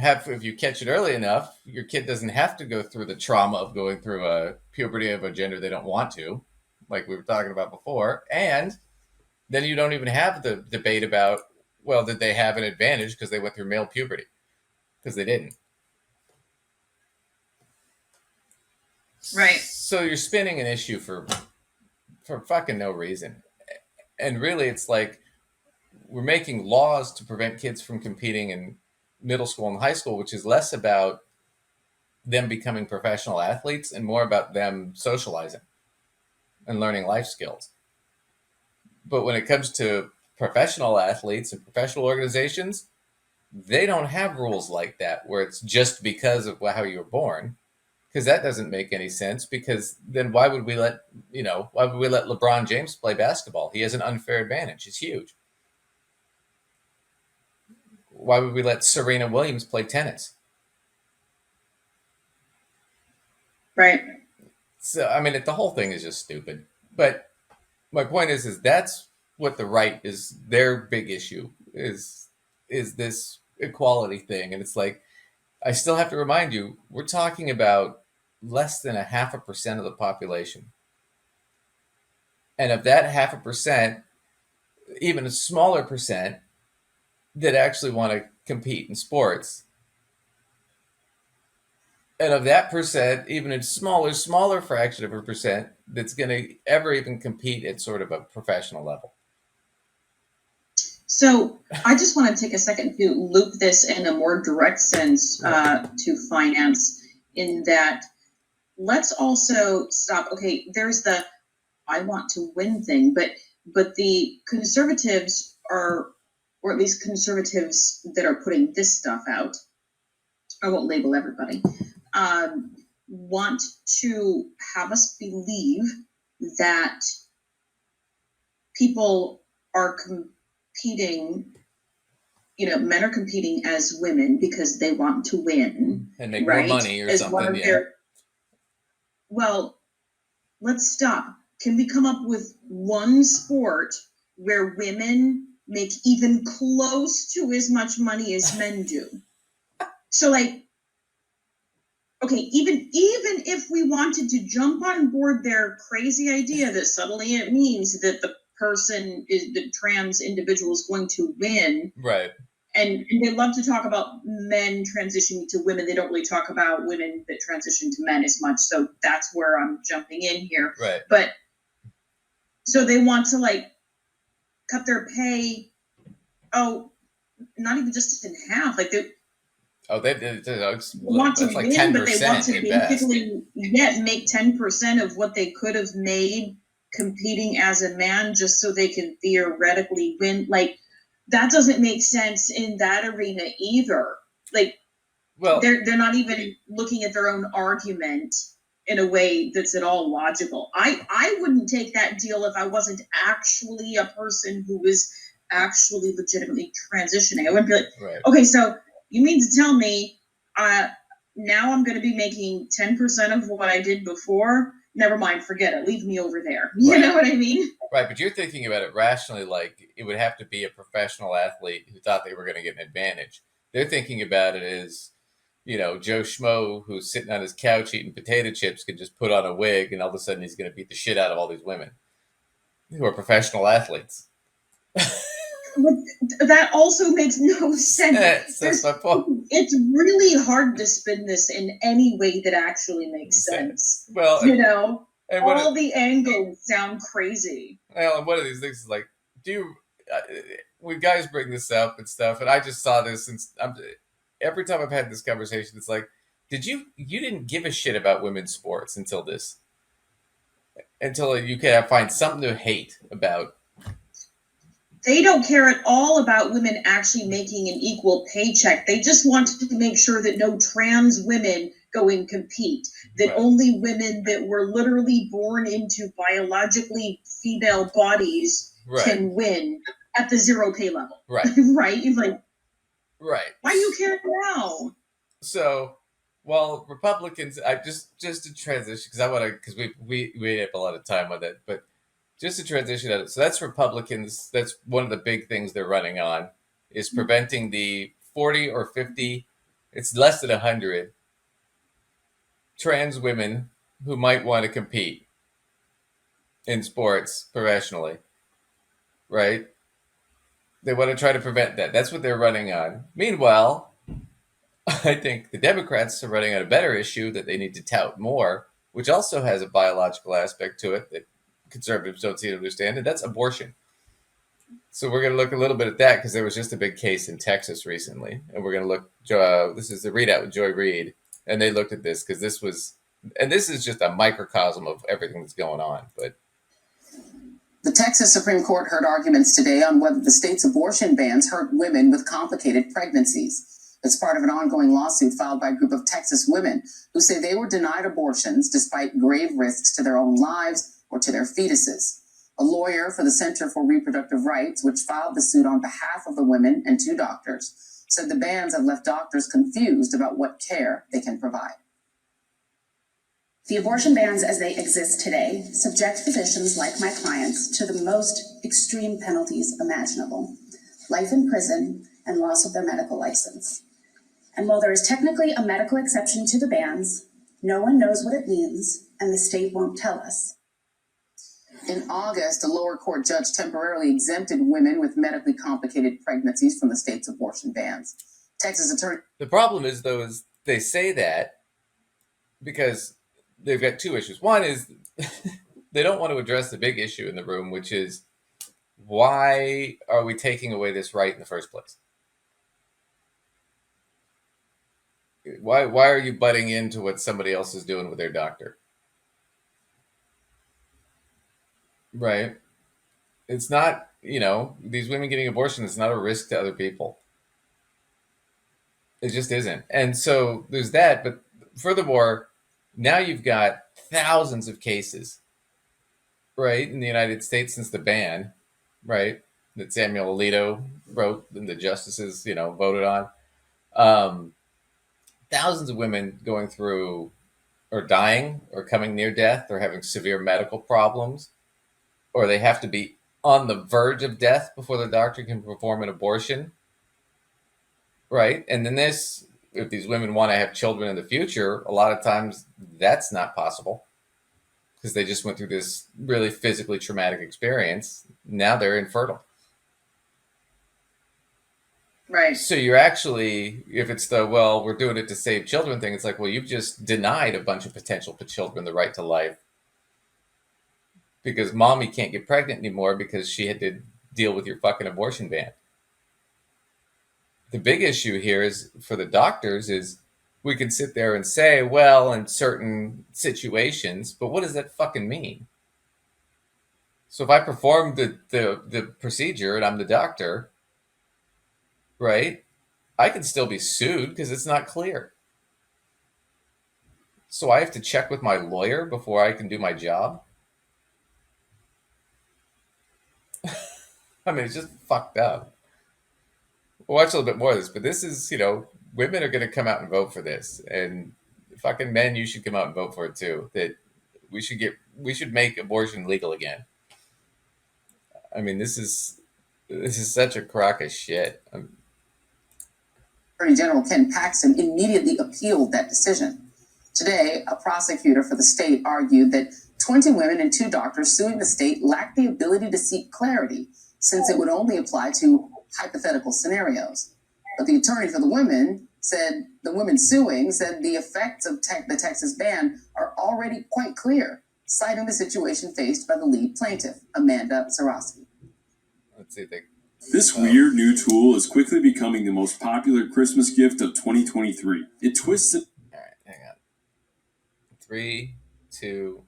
catch it early enough, your kid doesn't have to go through the trauma of going through a puberty of a gender they don't want to, like we were talking about before. And then you don't even have the debate about, well, did they have an advantage because they went through male puberty? Because they didn't. Right. So you're spinning an issue for fucking no reason. And really, it's like we're making laws to prevent kids from competing in middle school and high school, which is less about them becoming professional athletes and more about them socializing and learning life skills. But when it comes to professional athletes and professional organizations, they don't have rules like that where it's just because of how you were born, because that doesn't make any sense. Because then why would we let LeBron James play basketball? He has an unfair advantage. It's huge. Why would we let Serena Williams play tennis? Right. So, I mean, the whole thing is just stupid. But my point is that's what the right is. Their big issue is this equality thing. And it's like, I still have to remind you, we're talking about less than 0.5% of the population. And of that 0.5%, even a smaller percent that actually want to compete in sports. And of that percent, even a smaller fraction of a percent that's going to ever even compete at sort of a professional level. So I just want to take a second to loop this in a more direct sense to finance, in that let's also stop. Okay, there's the I want to win thing, but the conservatives are, or at least conservatives that are putting this stuff out, I won't label everybody, want to have us believe that people are competing, men are competing as women because they want to win. And make right? more money or as something, one of their, well, let's stop. Can we come up with one sport where women make even close to as much money as men do? So like, okay, even if we wanted to jump on board their crazy idea that suddenly it means that the trans individual is going to win, right? And they love to talk about men transitioning to women. They don't really talk about women that transition to men as much. So that's where I'm jumping in here. Right. But so they want to like cut their pay. Oh, not even just in half. Like they want to that's like win, but they want 10% to at best. basically make 10% of what they could have made competing as a man, just so they can theoretically win. Like that doesn't make sense in that arena either. Like, well, they're not even looking at their own argument in a way that's at all logical. I wouldn't take that deal if I wasn't actually a person who was actually legitimately transitioning. I wouldn't be like, right. Okay, so you mean to tell me now I'm going to be making 10% of what I did before? Never mind, forget it. Leave me over there. You Right. know what I mean? Right, but you're thinking about it rationally, like it would have to be a professional athlete who thought they were going to get an advantage. They're thinking about it as, Joe Schmo who's sitting on his couch eating potato chips could just put on a wig and all of a sudden he's going to beat the shit out of all these women who are professional athletes. That also makes no sense. That's my point. It's really hard to spin this in any way that actually makes sense. Well, and all the angles sound crazy. Well, and one of these things is like, when guys bring this up and stuff, and I just saw this, and every time I've had this conversation, it's like, you didn't give a shit about women's sports until you can find something to hate about. They don't care at all about women actually making an equal paycheck. They just want to make sure that no trans women go and compete, that only women that were literally born into biologically female bodies can win at the zero pay level. Right. Right? You're like, right. Why do you care now? So, well, Republicans, I just to transition, because we have a lot of time on that, but just to transition out. So that's Republicans. That's one of the big things they're running on, is preventing the 40 or 50, it's less than 100 trans women who might want to compete in sports professionally, right? They want to try to prevent that. That's what they're running on. Meanwhile, I think the Democrats are running on a better issue that they need to tout more, which also has a biological aspect to it that conservatives don't seem to understand, and that's abortion. So we're going to look a little bit at that because there was just a big case in Texas recently, and we're going to look. This is the readout with Joy Reid, and they looked at this because this is just a microcosm of everything that's going on. But the Texas Supreme Court heard arguments today on whether the state's abortion bans hurt women with complicated pregnancies. It's part of an ongoing lawsuit filed by a group of Texas women who say they were denied abortions despite grave risks to their own lives or to their fetuses. A lawyer for the Center for Reproductive Rights, which filed the suit on behalf of the women and two doctors, said the bans have left doctors confused about what care they can provide. The abortion bans as they exist today subject physicians like my clients to the most extreme penalties imaginable: life in prison and loss of their medical license. And while there is technically a medical exception to the bans, no one knows what it means, and the state won't tell us. In August, a lower court judge temporarily exempted women with medically complicated pregnancies from the state's abortion bans. Texas attorney. The problem is, though, is they say that because they've got two issues. One is they don't want to address the big issue in the room, which is, why are we taking away this right in the first place? Why are you butting into what somebody else is doing with their doctor? Right. It's not, these women getting abortions, it's not a risk to other people. It just isn't. And so there's that. But furthermore, now you've got thousands of cases, right, in the United States since the ban, right, that Samuel Alito wrote and the justices, voted on. Thousands of women going through or dying or coming near death or having severe medical problems, or they have to be on the verge of death before the doctor can perform an abortion, right? And then this if these women want to have children in the future, a lot of times that's not possible because they just went through this really physically traumatic experience. Now they're infertile. Right. So you're actually, if it's the, well, we're doing it to save children thing, it's like, well, you've just denied a bunch of potential children the right to life because mommy can't get pregnant anymore because she had to deal with your fucking abortion ban. The big issue here is for the doctors is we can sit there and say, well, in certain situations, but what does that fucking mean? So if I perform the procedure and I'm the doctor, right, I can still be sued because it's not clear. So I have to check with my lawyer before I can do my job. I mean, it's just fucked up. We'll watch a little bit more of this, but this is, women are going to come out and vote for this, and fucking men, you should come out and vote for it too. That we should make abortion legal again. I mean, this is such a crock of shit. Attorney General Ken Paxton immediately appealed that decision. Today, a prosecutor for the state argued that 20 women and 2 doctors suing the state lacked the ability to seek clarity since it would only apply to hypothetical scenarios. But the attorney for the women said the effects of the Texas ban are already quite clear, citing the situation faced by the lead plaintiff, Amanda Zarowski. Let's see. This weird new tool is quickly becoming the most popular Christmas gift of 2023. It twists it. All right, hang on. 3, 2,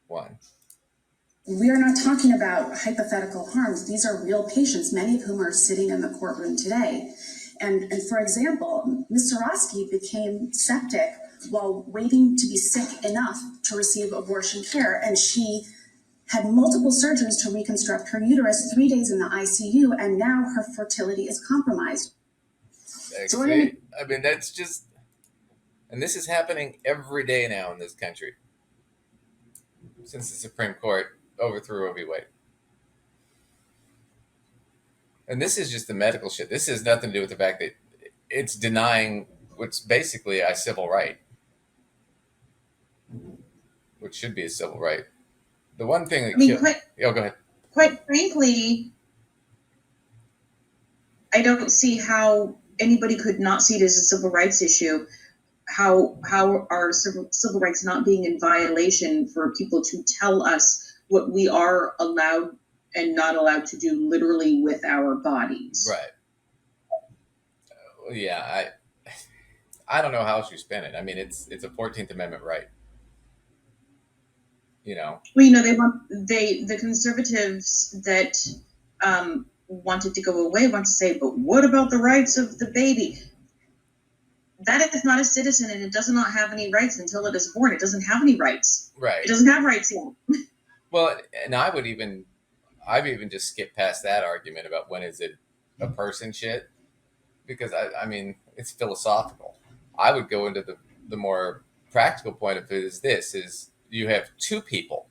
1. We are not talking about hypothetical harms. These are real patients, many of whom are sitting in the courtroom today. And for example, Ms. Zarowski became septic while waiting to be sick enough to receive abortion care, and she had multiple surgeries to reconstruct her uterus, 3 days in the ICU, and now her fertility is compromised. I mean, that's just, and this is happening every day now in this country since the Supreme Court overthrew Roe v. Wade. And this is just the medical shit. This has nothing to do with the fact that it's denying what's basically a civil right, which should be a civil right. The one thing that go ahead. Quite frankly, I don't see how anybody could not see it as a civil rights issue. How are civil rights not being in violation for people to tell us what we are allowed and not allowed to do literally with our bodies? Right. Yeah, I don't know how else you spin it. I mean, it's a 14th Amendment right. Well, the conservatives that wanted to go away want to say, but what about the rights of the baby? That is not a citizen, and it does not have any rights until it is born. It doesn't have any rights. Right. It doesn't have rights yet. Well, and I've even just skipped past that argument about when is it a person shit, because I mean, it's philosophical. I would go into the more practical point of it is you have 2 people,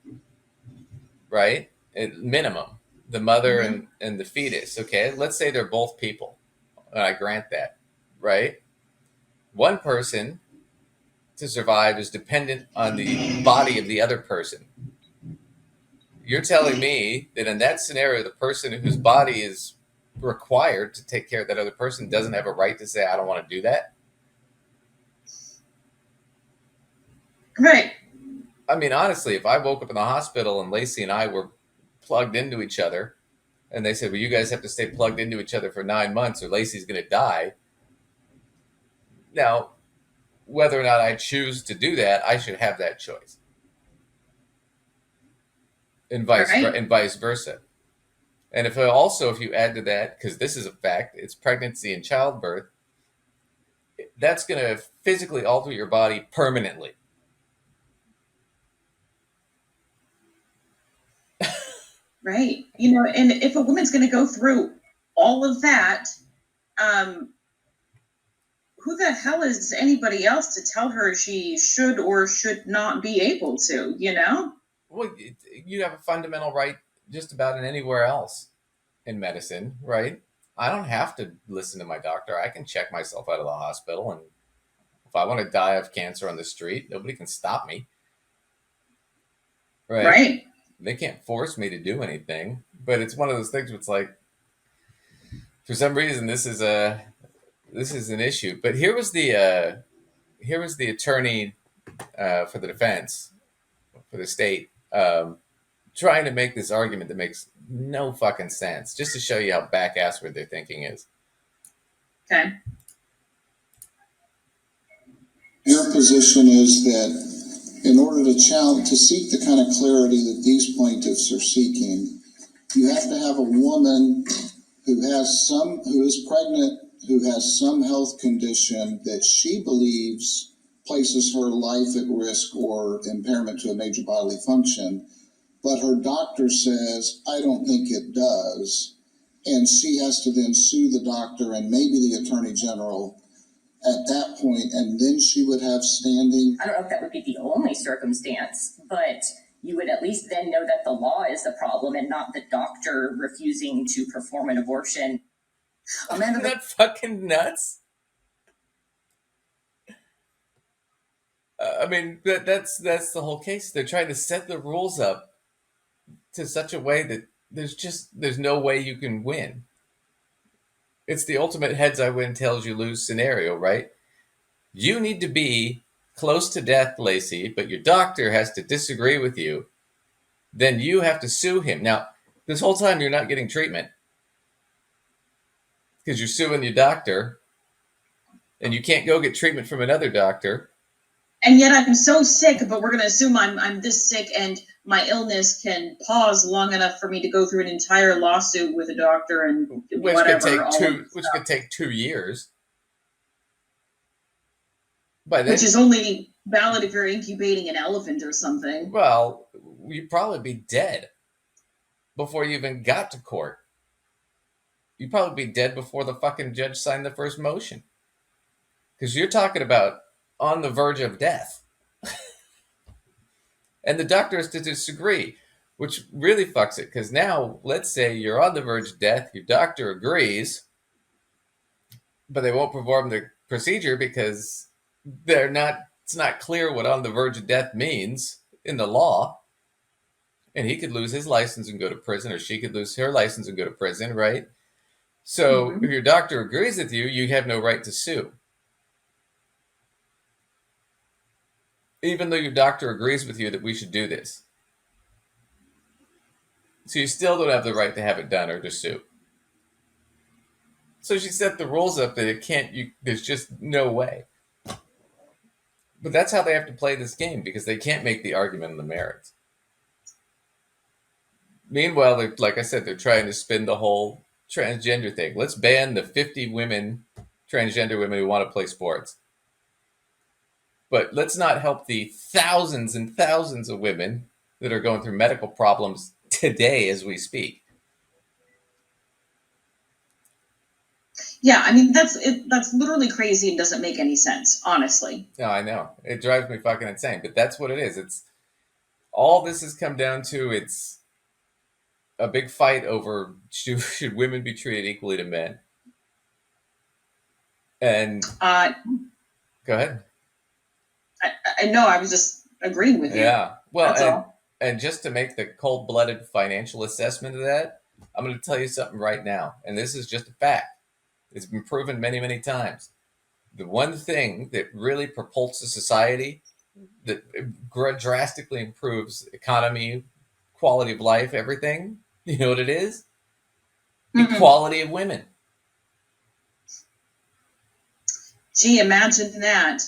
right? At minimum, the mother and the fetus. Okay, let's say they're both people. I grant that, right? One person to survive is dependent on the body of the other person. You're telling me that in that scenario, the person whose body is required to take care of that other person doesn't have a right to say, I don't want to do that? Right. I mean, honestly, if I woke up in the hospital and Lacey and I were plugged into each other and they said, well, you guys have to stay plugged into each other for 9 months or Lacey's going to die. Now, whether or not I choose to do that, I should have that choice. And vice versa. And if you add to that, because this is a fact, it's pregnancy and childbirth, that's going to physically alter your body permanently. Right. And if a woman's going to go through all of that, who the hell is anybody else to tell her she should or should not be able to, Well, you have a fundamental right just about in anywhere else in medicine, right? I don't have to listen to my doctor. I can check myself out of the hospital and If I want to die of cancer on the street, nobody can stop me. Right? Right. They can't force me to do anything. But it's one of those things where it's like, for some reason, this is an issue. But here was the attorney for the defense for the state trying to make this argument that makes no fucking sense, just to show you how back-assward their thinking is. Okay. Your position is that in order to seek the kind of clarity that these plaintiffs are seeking, you have to have a woman who is pregnant, who has some health condition that she believes places her life at risk or impairment to a major bodily function, but her doctor says, I don't think it does, and she has to then sue the doctor and maybe the attorney general at that point, and then she would have standing. I don't know if that would be the only circumstance, but you would at least then know that the law is the problem and not the doctor refusing to perform an abortion. Isn't that fucking nuts? I mean, that's the whole case. They're trying to set the rules up to such a way that there's no way you can win. It's the ultimate heads I win, tails you lose scenario, right? You need to be close to death, Lacey, but your doctor has to disagree with you. Then you have to sue him. Now, this whole time you're not getting treatment because you're suing your doctor, and you can't go get treatment from another doctor. And yet I'm so sick, but we're going to assume I'm this sick and my illness can pause long enough for me to go through an entire lawsuit with a doctor and whatever. Which could take 2 years. By then, which is only valid if you're incubating an elephant or something. Well, you'd probably be dead before you even got to court. You'd probably be dead before the fucking judge signed the first motion. Because you're talking about on the verge of death. And the doctor has to disagree, which really fucks it. Because now, let's say you're on the verge of death, your doctor agrees, but they won't perform the procedure because it's not clear what on the verge of death means in the law. And he could lose his license and go to prison, or she could lose her license and go to prison, right? So if your doctor agrees with you, you have no right to sue. Even though your doctor agrees with you that we should do this. So you still don't have the right to have it done or to sue. So she set the rules up that there's just no way. But that's how they have to play this game, because they can't make the argument on the merits. Meanwhile, like I said, they're trying to spin the whole transgender thing. Let's ban the 50 transgender women who want to play sports. But let's not help the thousands and thousands of women that are going through medical problems today as we speak. Yeah, I mean, that's literally crazy and doesn't make any sense, honestly. No, I know. It drives me fucking insane, but that's what it is. It's all this has come down to. It's a big fight over should women be treated equally to men. And go ahead. I know. I was just agreeing with you. Yeah. Well, and just to make the cold-blooded financial assessment of that, I'm going to tell you something right now, and this is just a fact. It's been proven many, many times. The one thing that really propulses society, that drastically improves economy, quality of life, everything, you know what it is? Equality of women. Gee, imagine that.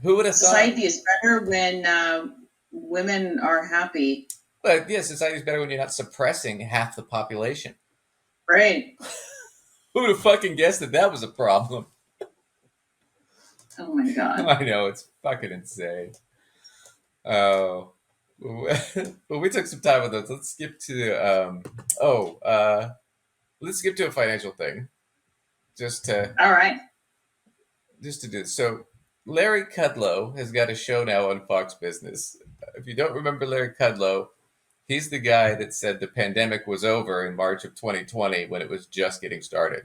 Who would have thought? Society is better when women are happy. But yeah, society is better when you're not suppressing half the population. Right. Who would have fucking guessed that was a problem? Oh my god. I know, it's fucking insane. Oh. But we took some time with this. Let's skip to let's skip to a financial thing. All right. Just to do this. So Larry Kudlow has got a show now on Fox Business. If you don't remember Larry Kudlow, he's the guy that said the pandemic was over in March of 2020 when it was just getting started.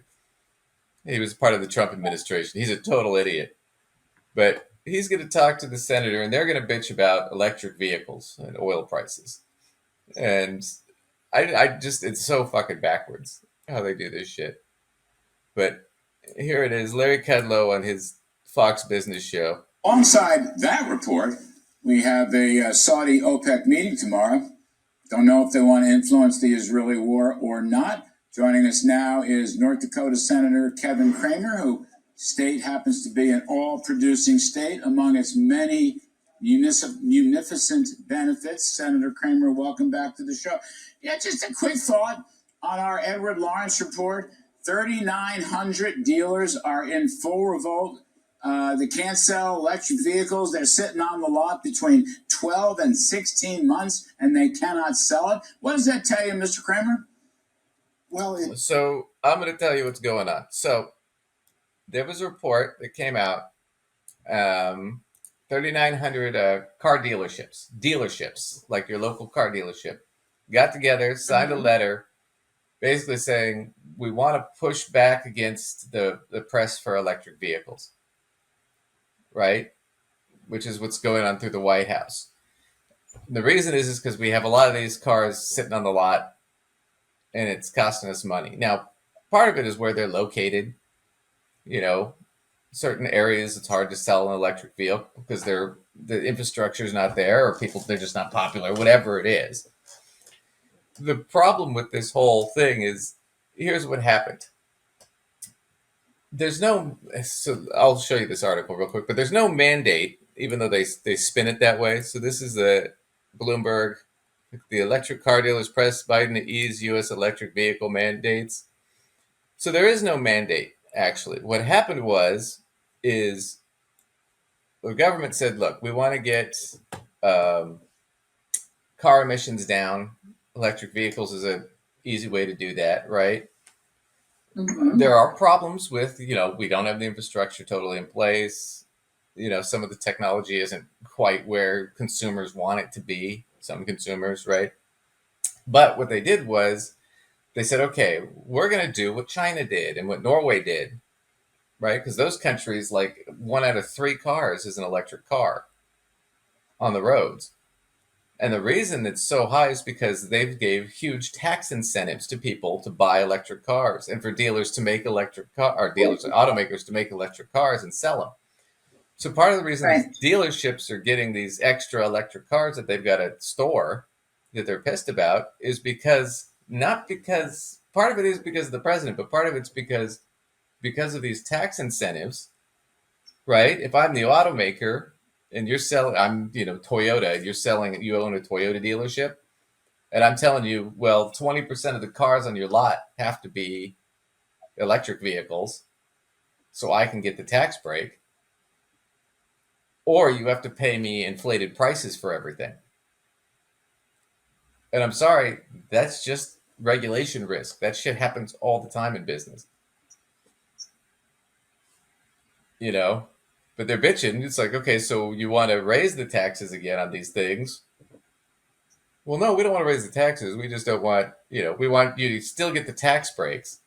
He was part of the Trump administration. He's a total idiot. But he's going to talk to the senator, and they're going to bitch about electric vehicles and oil prices. And I just, it's so fucking backwards how they do this shit. But here it is, Larry Kudlow on his Fox Business show. Alongside that report, we have a Saudi OPEC meeting tomorrow. Don't know if they want to influence the Israeli war or not. Joining us now is North Dakota Senator Kevin Cramer, who state happens to be an oil-producing state among its many munificent benefits. Senator Cramer, welcome back to the show. Yeah, just a quick thought on our Edward Lawrence report. 3,900 dealers are in full revolt. They can't sell electric vehicles. They're sitting on the lot between 12 and 16 months, and they cannot sell it. What does that tell you, Mr. Kramer? Well, so I'm going to tell you what's going on. So there was a report that came out, 3,900 car dealerships, like your local car dealership, got together, signed a letter, basically saying we want to push back against the press for electric vehicles, right? Which is what's going on through the White House. The reason is because we have a lot of these cars sitting on the lot, and it's costing us money. Now, part of it is where they're located. You know, certain areas it's hard to sell an electric vehicle because the infrastructure is not there, or they're just not popular, whatever it is. The problem with this whole thing is, here's what happened. So I'll show you this article real quick, but there's no mandate, even though they spin it that way. So this is the Bloomberg, the electric car dealers press Biden to ease U.S. electric vehicle mandates. So there is no mandate, actually. What happened is the government said, look, we want to get car emissions down. Electric vehicles is an easy way to do that, right? Mm-hmm. There are problems with, we don't have the infrastructure totally in place. Some of the technology isn't quite where consumers want it to be, some consumers, right? But what they did was they said, okay, we're going to do what China did and what Norway did, right? Because those countries, like 1 out of 3 cars is an electric car on the roads. And the reason it's so high is because they've gave huge tax incentives to people to buy electric cars and for dealers to make automakers to make electric cars and sell them. So part of the reason these dealerships are getting these extra electric cars that they've got to store that they're pissed about is part of it is because of the president, but part of it's because of these tax incentives, right? If I'm the automaker and you're selling, I'm, Toyota, you own a Toyota dealership, and I'm telling you, well, 20% of the cars on your lot have to be electric vehicles so I can get the tax break, or you have to pay me inflated prices for everything. And I'm sorry, that's just regulation risk. That shit happens all the time in business. But they're bitching. It's like, okay, so you want to raise the taxes again on these things? Well, no, we don't want to raise the taxes. We just don't want, we want you to still get the tax breaks.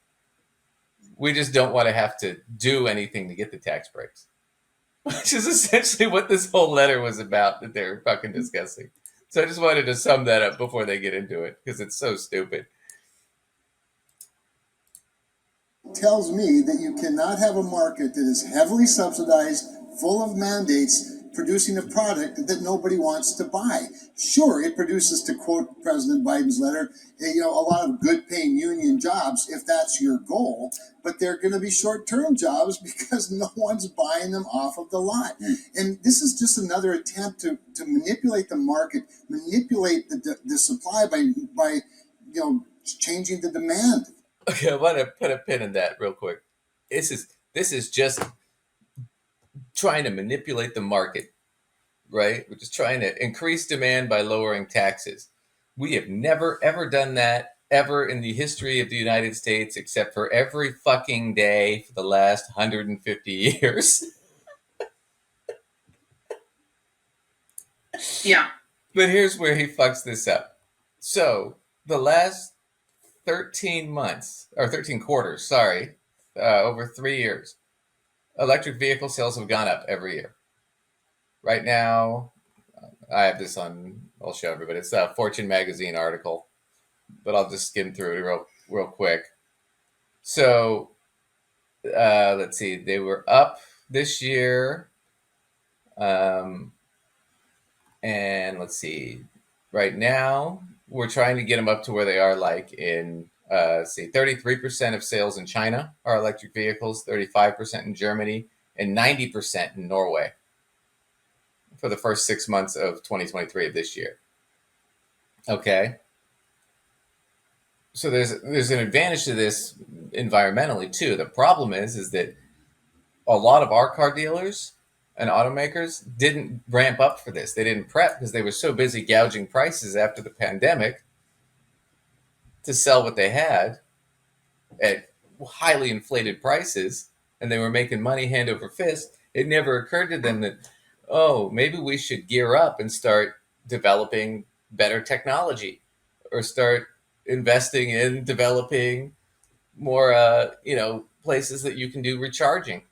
We just don't want to have to do anything to get the tax breaks. Which is essentially what this whole letter was about that they're fucking discussing. So I just wanted to sum that up before they get into it, because it's so stupid. Tells me that you cannot have a market that is heavily subsidized, full of mandates, producing a product that nobody wants to buy. Sure, it produces, to quote President Biden's letter, a lot of good-paying union jobs if that's your goal, but they're going to be short-term jobs because no one's buying them off of the lot. And this is just another attempt to manipulate the market, manipulate the supply by changing the demand. Okay, I want to put a pin in that real quick. This is just trying to manipulate the market, right? We're just trying to increase demand by lowering taxes. We have never, ever done that ever in the history of the United States, except for every fucking day for the last 150 years. Yeah. But here's where he fucks this up. So the last 13 quarters, over 3 years, electric vehicle sales have gone up every year. right now, I have this on, I'll show everybody. It's a Fortune magazine article, but I'll just skim through it real quick. So let's see, they were up this year. And let's see, right now, we're trying to get them up to where they are like in, see, 33% of sales in China are electric vehicles, 35% in Germany, and 90% in Norway for the first 6 months of 2023 of this year. Okay. So there's an advantage to this environmentally too. The problem is that a lot of our car dealers and automakers didn't ramp up for this. They didn't prep because they were so busy gouging prices after the pandemic to sell what they had at highly inflated prices, and they were making money hand over fist. It never occurred to them that, oh, maybe we should gear up and start developing better technology or start investing in developing more, places that you can do recharging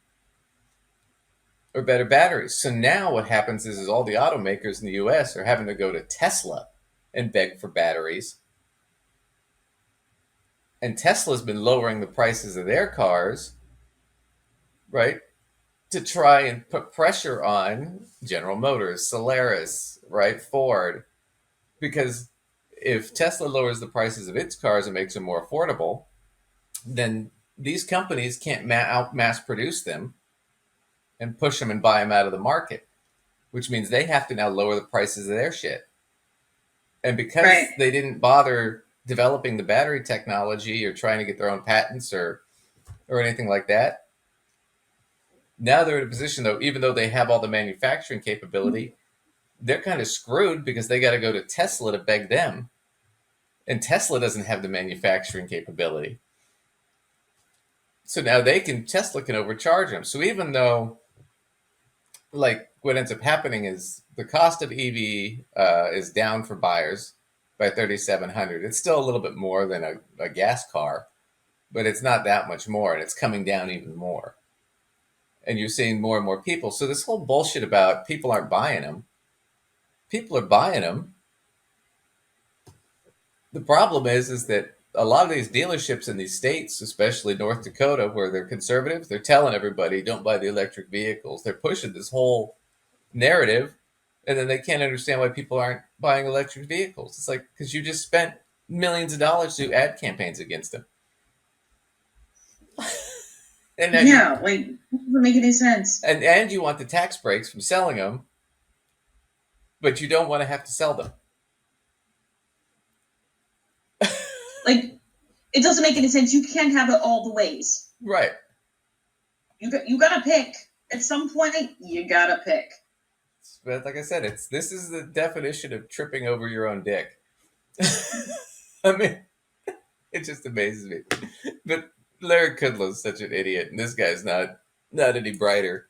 or better batteries. So now what happens is all the automakers in the US are having to go to Tesla and beg for batteries. And Tesla's been lowering the prices of their cars, right, to try and put pressure on General Motors, Solaris, right, Ford. Because if Tesla lowers the prices of its cars and makes them more affordable, then these companies can't mass produce them and push them and buy them out of the market, which means they have to now lower the prices of their shit. And because they didn't bother developing the battery technology or trying to get their own patents or anything like that, now they're in a position, though, even though they have all the manufacturing capability, they're kind of screwed because they got to go to Tesla to beg them. And Tesla doesn't have the manufacturing capability. So now Tesla can overcharge them. So even though, like, what ends up happening is the cost of EV is down for buyers by $3,700. It's still a little bit more than a gas car, but it's not that much more, and it's coming down even more. And you're seeing more and more people. So this whole bullshit about people aren't buying them, people are buying them. The problem is that a lot of these dealerships in these states, especially North Dakota, where they're conservative, they're telling everybody, don't buy the electric vehicles. They're pushing this whole narrative, and then they can't understand why people aren't buying electric vehicles. It's like, because you just spent millions of dollars to do ad campaigns against them. And then like, it doesn't make any sense. And you want the tax breaks from selling them, but you don't want to have to sell them. Like, it doesn't make any sense. You can't have it all the ways. Right. You gotta pick. At some point, you gotta pick. But like I said, this is the definition of tripping over your own dick. I mean, it just amazes me. But Larry Kudlow is such an idiot, and this guy's not any brighter.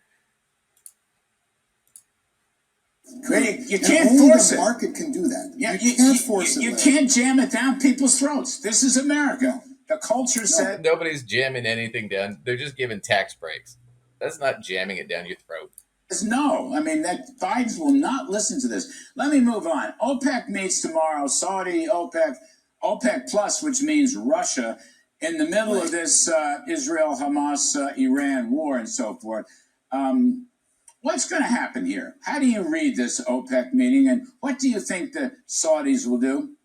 You can't force it. The market can do that. Yeah, you can't force it. You can't jam it down people's throats. This is America. The culture said nobody's jamming anything down. They're just giving tax breaks. That's not jamming it down your throat. No, I mean, that Biden will not listen to this. Let me move on. OPEC meets tomorrow. Saudi, OPEC Plus, which means Russia, in the middle of this Israel, Hamas, Iran war and so forth. What's going to happen here? How do you read this OPEC meeting, and what do you think the Saudis will do?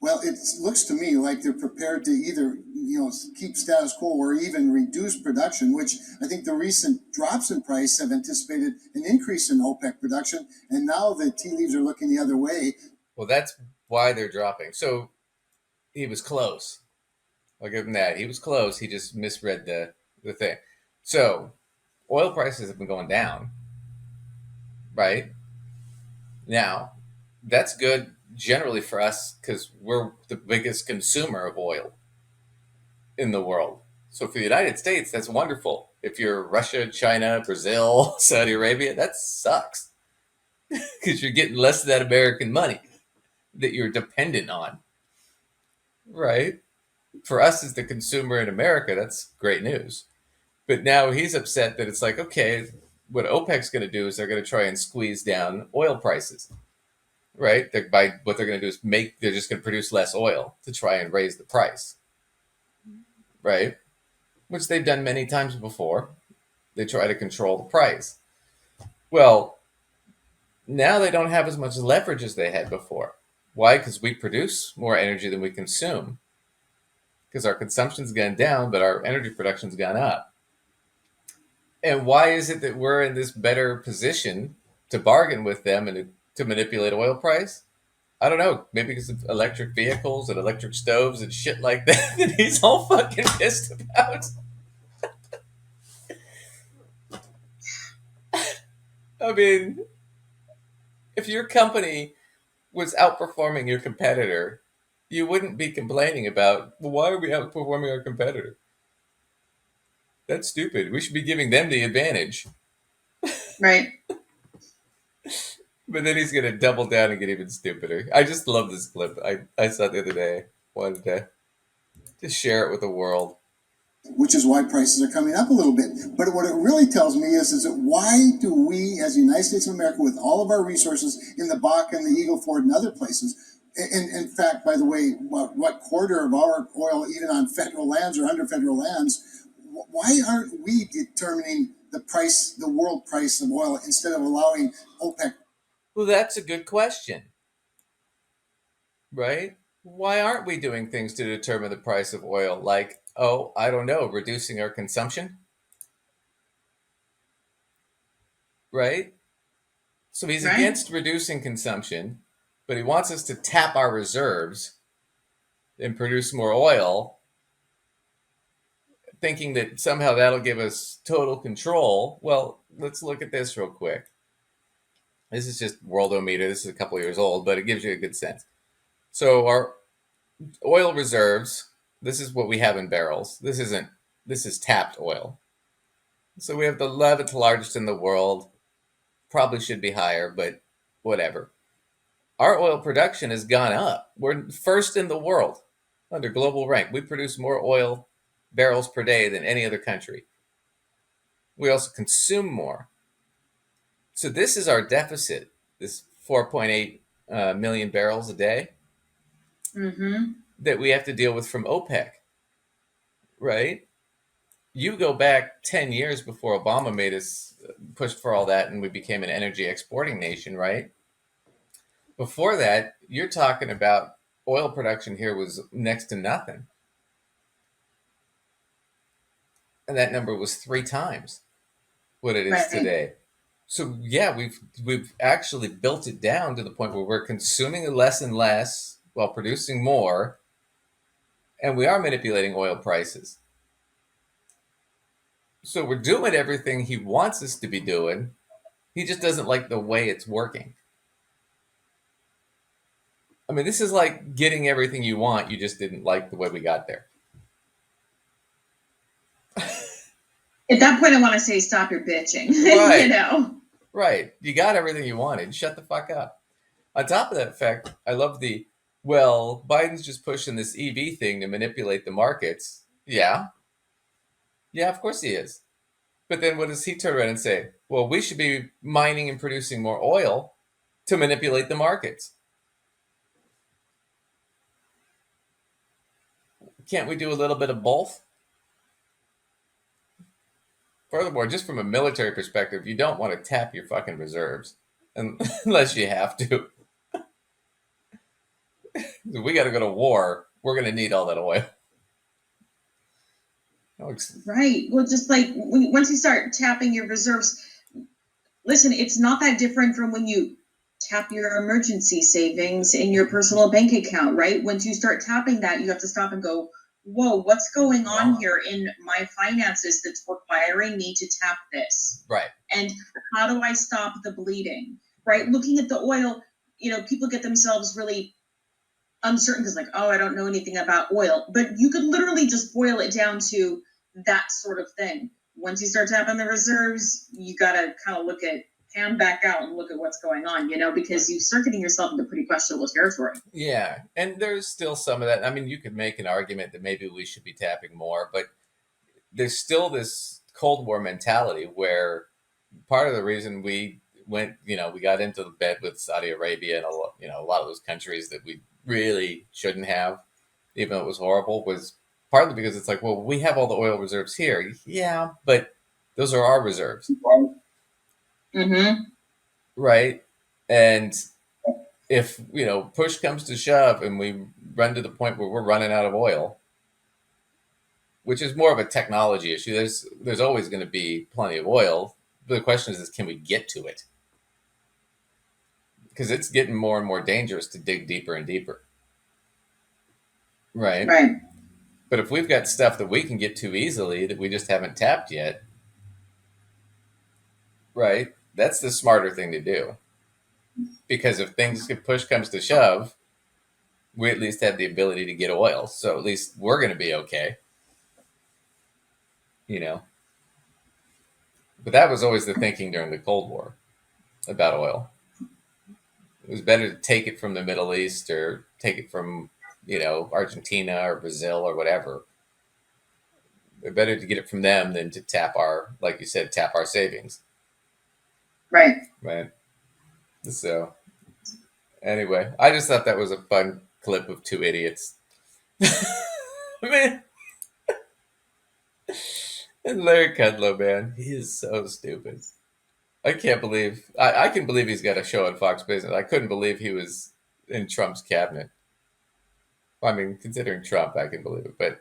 Well, it looks to me like they're prepared to either, keep status quo or even reduce production, which I think the recent drops in price have anticipated an increase in OPEC production, and now the tea leaves are looking the other way. Well, that's why they're dropping. So he was close. I'll give him that. He was close. He just misread the thing. So oil prices have been going down, right? Now, that's good generally for us because we're the biggest consumer of oil in the world. So for the United States, that's wonderful. If you're Russia, China, Brazil, Saudi Arabia, that sucks because you're getting less of that American money that you're dependent on, right? For us as the consumer in America, that's great news. But now he's upset that it's like, okay, what OPEC's going to do is they're going to try and squeeze down oil prices, right? What they're going to do is they're just going to produce less oil to try and raise the price, right? Which they've done many times before. They try to control the price. Well, now they don't have as much leverage as they had before. Why? Because we produce more energy than we consume. Because our consumption's gone down, but our energy production's gone up. And why is it that we're in this better position to bargain with them and to manipulate oil price? I don't know. Maybe because of electric vehicles and electric stoves and shit like that that he's all fucking pissed about. I mean, if your company was outperforming your competitor, you wouldn't be complaining about, well, why are we outperforming our competitor? That's stupid. We should be giving them the advantage. Right. But then he's going to double down and get even stupider. I just love this clip. I saw it the other day. Wanted to share it with the world. Which is why prices are coming up a little bit. But what it really tells me is that why do we, as the United States of America, with all of our resources in the Bakken, the Eagle Ford, and other places, in fact, by the way, what quarter of our oil, even on federal lands or under federal lands, why aren't we determining the price, the world price of oil, instead of allowing OPEC? Well, that's a good question, right? Why aren't we doing things to determine the price of oil? Like, oh, I don't know, reducing our consumption, right? So he's against reducing consumption, but he wants us to tap our reserves and produce more oil, thinking that somehow that'll give us total control. Well, let's look at this real quick. This is just Worldometer. This is a couple years old, but it gives you a good sense. So our oil reserves, this is what we have in barrels. This is tapped oil. So we have the 11th largest in the world. Probably should be higher, but whatever. Our oil production has gone up. We're first in the world under global rank. We produce more oil barrels per day than any other country. We also consume more. So this is our deficit, this 4.8 million barrels a day that we have to deal with from OPEC, right? You go back 10 years before Obama made us push for all that and we became an energy exporting nation, right? Before that, you're talking about oil production here was next to nothing. And that number was 3 times what it is today. So yeah, we've actually built it down to the point where we're consuming less and less while producing more, and we are manipulating oil prices. So we're doing everything he wants us to be doing. He just doesn't like the way it's working. I mean, this is like getting everything you want. You just didn't like the way we got there. At that point, I want to say, stop your bitching. Right. You know? Right. You got everything you wanted. Shut the fuck up. On top of that fact, I love Biden's just pushing this EV thing to manipulate the markets. Yeah. Yeah, of course he is. But then what does he turn around and say? Well, we should be mining and producing more oil to manipulate the markets. Can't we do a little bit of both? Furthermore, just from a military perspective, you don't want to tap your fucking reserves unless you have to. We got to go to war. We're going to need all that oil. Right. Well, just like once you start tapping your reserves, listen, it's not that different from when you tap your emergency savings in your personal bank account, right? Once you start tapping that, you have to stop and go, whoa, what's going on here in my finances that's requiring me to tap this? Right. And how do I stop the bleeding? Right. Looking at the oil, people get themselves really uncertain because I don't know anything about oil, but you could literally just boil it down to that sort of thing. Once you start tapping the reserves, you got to kind of pan back out and look at what's going on, because you start getting yourself into pretty questionable territory. Yeah. And there's still some of that. I mean, you could make an argument that maybe we should be tapping more, but there's still this Cold War mentality where part of the reason we went, we got into the bed with Saudi Arabia and a lot of those countries that we really shouldn't have, even though it was horrible, was partly because it's like, well, we have all the oil reserves here. Yeah, but those are our reserves. Mm-hmm. Right. And if, push comes to shove and we run to the point where we're running out of oil, which is more of a technology issue, there's always going to be plenty of oil. But the question is can we get to it? Because it's getting more and more dangerous to dig deeper and deeper. Right. Right. But if we've got stuff that we can get to easily that we just haven't tapped yet, right, that's the smarter thing to do. Because if push comes to shove, we at least have the ability to get oil. So at least we're going to be okay. But that was always the thinking during the Cold War about oil. It was better to take it from the Middle East or take it from, Argentina or Brazil or whatever. It's better to get it from them than to tap our savings. Right. Right. So anyway, I just thought that was a fun clip of two idiots. Man. And Larry Kudlow, man, he is so stupid. I can't believe I can believe he's got a show on Fox Business. I couldn't believe he was in Trump's cabinet. I mean, considering Trump, I can believe it, but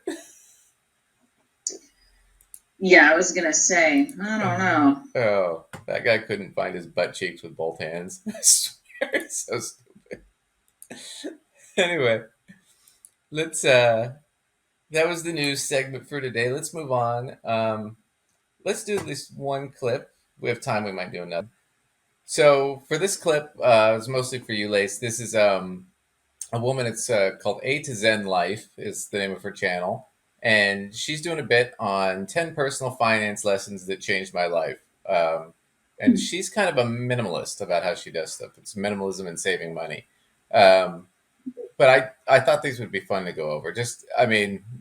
yeah, I was gonna say, I don't know. Oh, that guy couldn't find his butt cheeks with both hands. I swear, it's so stupid. Anyway, let's that was the news segment for today. Let's move on. Let's do at least one clip. We have time, we might do another. So for this clip, it's mostly for you, Lace. This is a woman. It's called A to Zen Life is the name of her channel. And she's doing a bit on 10 personal finance lessons that changed my life. And she's kind of a minimalist about how she does stuff. It's minimalism and saving money. But I thought these would be fun to go over.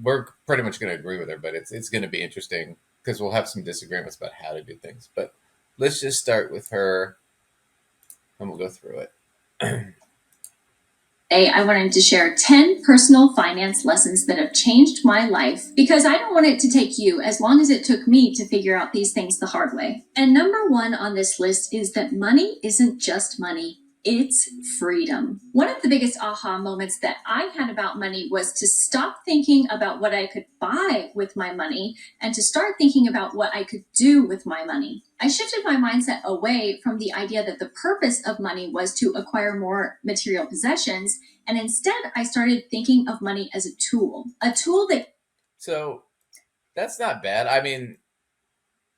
We're pretty much going to agree with her, but it's going to be interesting because we'll have some disagreements about how to do things. But let's just start with her and we'll go through it. Today, I wanted to share 10 personal finance lessons that have changed my life because I don't want it to take you as long as it took me to figure out these things the hard way. And number one on this list is that money isn't just money. It's freedom. One of the biggest aha moments that I had about money was to stop thinking about what I could buy with my money and to start thinking about what I could do with my money. I shifted my mindset away from the idea that the purpose of money was to acquire more material possessions, and instead I started thinking of money as a tool that... So that's not bad. I mean,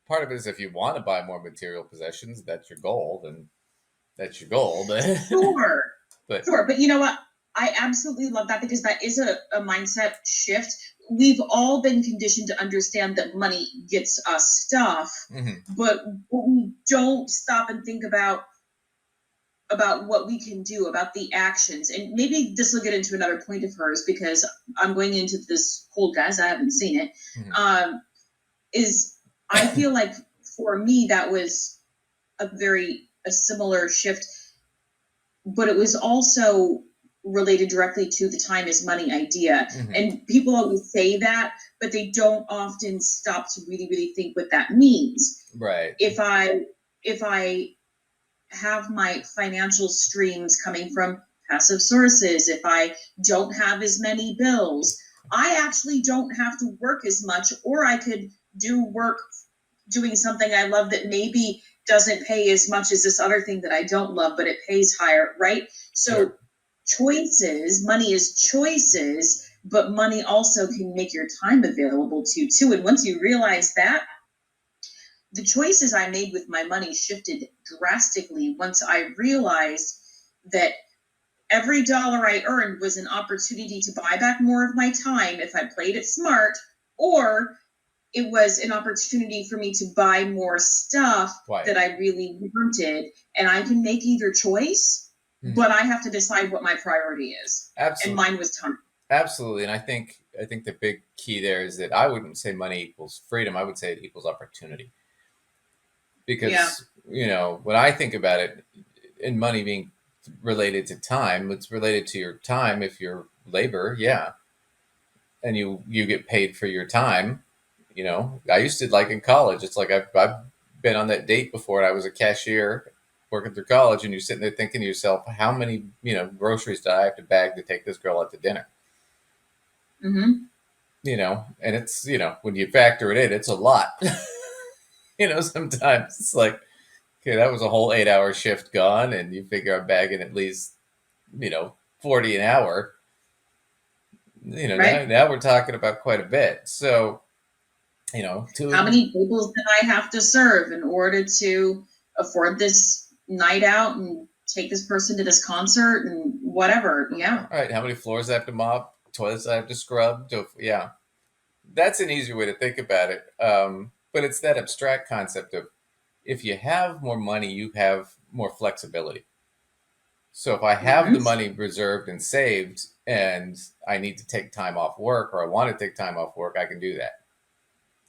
part of it is if you want to buy more material possessions, that's your goal, then that's your goal. Sure. But you know what? I absolutely love that because that is a mindset shift. We've all been conditioned to understand that money gets us stuff, but we don't stop and think about what we can do, about the actions. And maybe this will get into another point of hers because I'm going into this cold, guys. I haven't seen it. I feel like for me, that was a similar shift, but it was also related directly to the time is money idea. And people always say that, but they don't often stop to really, really think what that means. Right. If I have my financial streams coming from passive sources, if I don't have as many bills, I actually don't have to work as much, or I could do work doing something I love that maybe doesn't pay as much as this other thing that I don't love, but it pays higher, right? So choices, money is choices, but money also can make your time available to you too. And once you realize that, the choices I made with my money shifted drastically once I realized that every dollar I earned was an opportunity to buy back more of my time if I played it smart, or it was an opportunity for me to buy more stuff that I really wanted. And I can make either choice, but I have to decide what my priority is. Absolutely. And mine was time. Absolutely. And I think the big key there is that I wouldn't say money equals freedom. I would say it equals opportunity. because when I think about it, and money being related to time, it's related to your time. If you're labor, and you get paid for your time. I used to, like in college, it's like I've been on that date before, and I was a cashier working through college, and you're sitting there thinking to yourself, how many groceries do I have to bag to take this girl out to dinner? Mm-hmm. And it's when you factor it in, it's a lot. Sometimes it's like, okay, that was a whole 8-hour shift gone, and you figure I'm bagging at least 40 an hour. Right. Now we're talking about quite a bit. So how many tables did I have to serve in order to afford this night out and take this person to this concert and whatever? Yeah. All right. How many floors I have to mop, toilets I have to scrub? Yeah. That's an easier way to think about it. But it's that abstract concept of, if you have more money, you have more flexibility. So if I have the money reserved and saved, and I need to take time off work, or I want to take time off work, I can do that.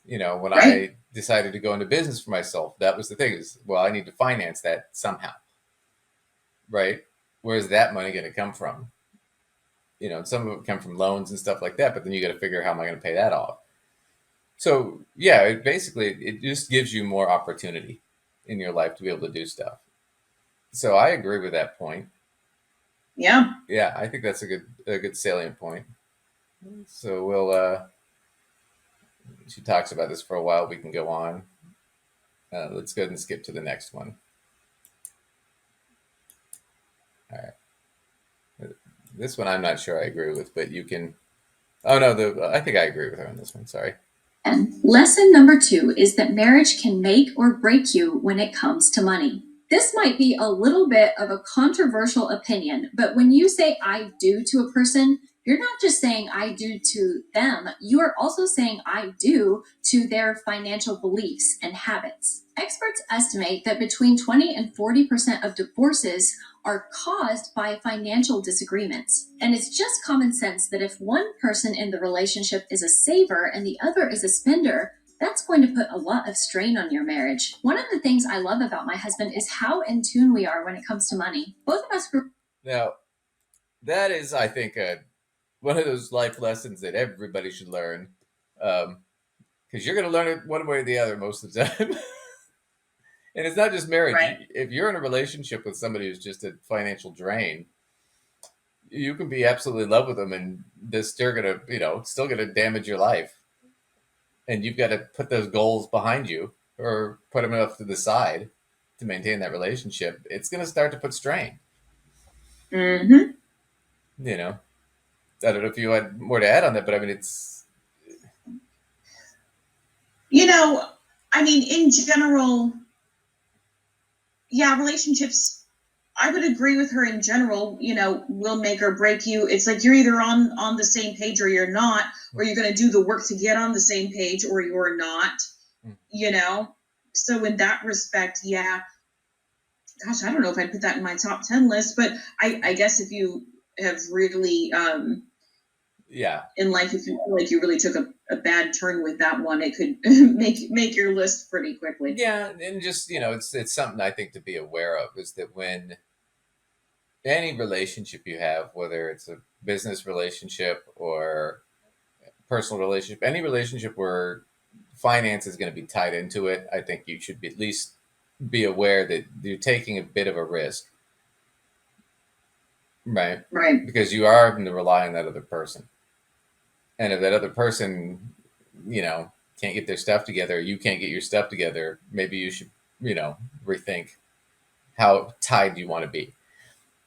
When I decided to go into business for myself, that was the thing is, well, I need to finance that somehow. Right? Where's that money going to come from? Some of it come from loans and stuff like that, but then you got to figure, how am I going to pay that off? So yeah, it just gives you more opportunity in your life to be able to do stuff. So I agree with that point. Yeah. Yeah, I think that's a good salient point. So we'll she talks about this for a while. We can go on. Let's go ahead and skip to the next one. All right. This one I'm not sure I agree with, but you can. Oh no, I think I agree with her on this one. Sorry. And lesson number 2 is that marriage can make or break you when it comes to money. This might be a little bit of a controversial opinion, but when you say I do to a person, you're not just saying I do to them, you are also saying I do to their financial beliefs and habits. Experts estimate that between 20 and 40% of divorces are caused by financial disagreements. And it's just common sense that if one person in the relationship is a saver and the other is a spender, that's going to put a lot of strain on your marriage. One of the things I love about my husband is how in tune we are when it comes to money. Both of us grew. Now, that is, I think, one of those life lessons that everybody should learn, because you're going to learn it one way or the other most of the time. And it's not just marriage. Right. If you're in a relationship with somebody who's just a financial drain, you can be absolutely in love with them, and they're going to, still going to damage your life. And you've got to put those goals behind you, or put them enough to the side to maintain that relationship. It's going to start to put strain. Mm-hmm. I don't know if you had more to add on that, but I mean, it's. In general, yeah, relationships, I would agree with her in general, will make or break you. It's like you're either on the same page or you're not, or you're going to do the work to get on the same page or you're not, So in that respect, yeah, gosh, I don't know if I'd put that in my top 10 list, but I guess if you have really, in life, if you feel like you really took a bad turn with that one, it could make your list pretty quickly. Yeah, and just it's something I think to be aware of, is that when any relationship you have, whether it's a business relationship or personal relationship, any relationship where finance is going to be tied into it, I think you should at least be aware that you're taking a bit of a risk, right? Right. Because you are going to rely on that other person. And if that other person, can't get their stuff together, you can't get your stuff together, maybe you should, rethink how tied you want to be.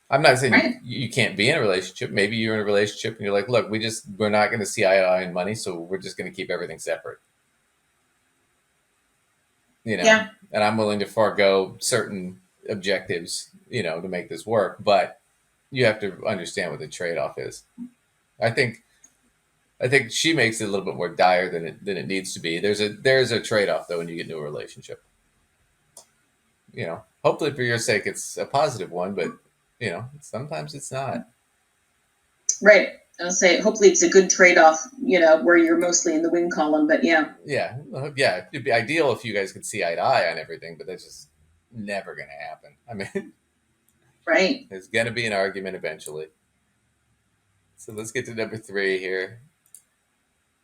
I'm not saying you can't be in a relationship. Maybe you're in a relationship and you're like, look, we're not going to see eye to eye in money, so we're just going to keep everything separate. Yeah. And I'm willing to forego certain objectives, to make this work, but you have to understand what the trade-off is. I think she makes it a little bit more dire than it needs to be. There's a trade-off though when you get into a relationship. Hopefully for your sake it's a positive one, but sometimes it's not. Right. I'll say hopefully it's a good trade-off, where you're mostly in the win column, but yeah. Yeah, it'd be ideal if you guys could see eye to eye on everything, but that's just never going to happen. I mean, right. There's going to be an argument eventually. So let's get to number 3 here.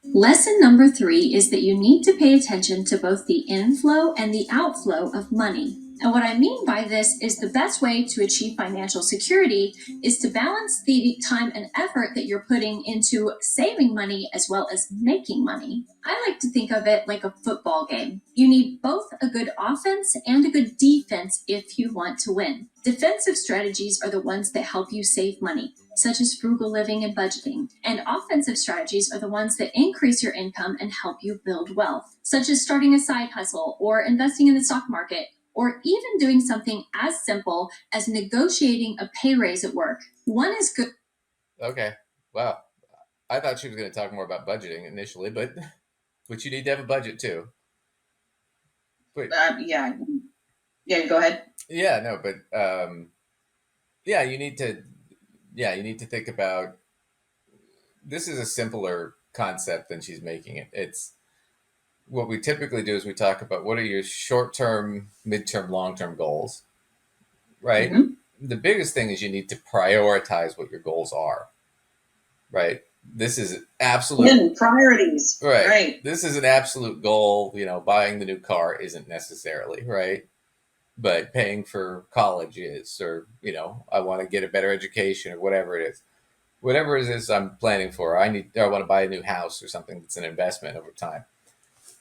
Lesson number 3 is that you need to pay attention to both the inflow and the outflow of money. And what I mean by this is the best way to achieve financial security is to balance the time and effort that you're putting into saving money as well as making money. I like to think of it like a football game. You need both a good offense and a good defense if you want to win. Defensive strategies are the ones that help you save money, such as frugal living and budgeting. And offensive strategies are the ones that increase your income and help you build wealth, such as starting a side hustle or investing in the stock market, or even doing something as simple as negotiating a pay raise at work. One is good. Okay. Wow. I thought she was going to talk more about budgeting initially, but you need to have a budget too. But yeah. Go ahead. Yeah, no, but you need to think about, this is a simpler concept than she's making it. It's what we typically do is we talk about what are your short-term, mid-term, long-term goals, right? Mm-hmm. The biggest thing is you need to prioritize what your goals are, right? This is absolute priorities, right? This is an absolute goal. Buying the new car isn't necessarily, right? But paying for college is, or I want to get a better education or whatever it is. Whatever it is I'm planning for, I want to buy a new house or something that's an investment over time.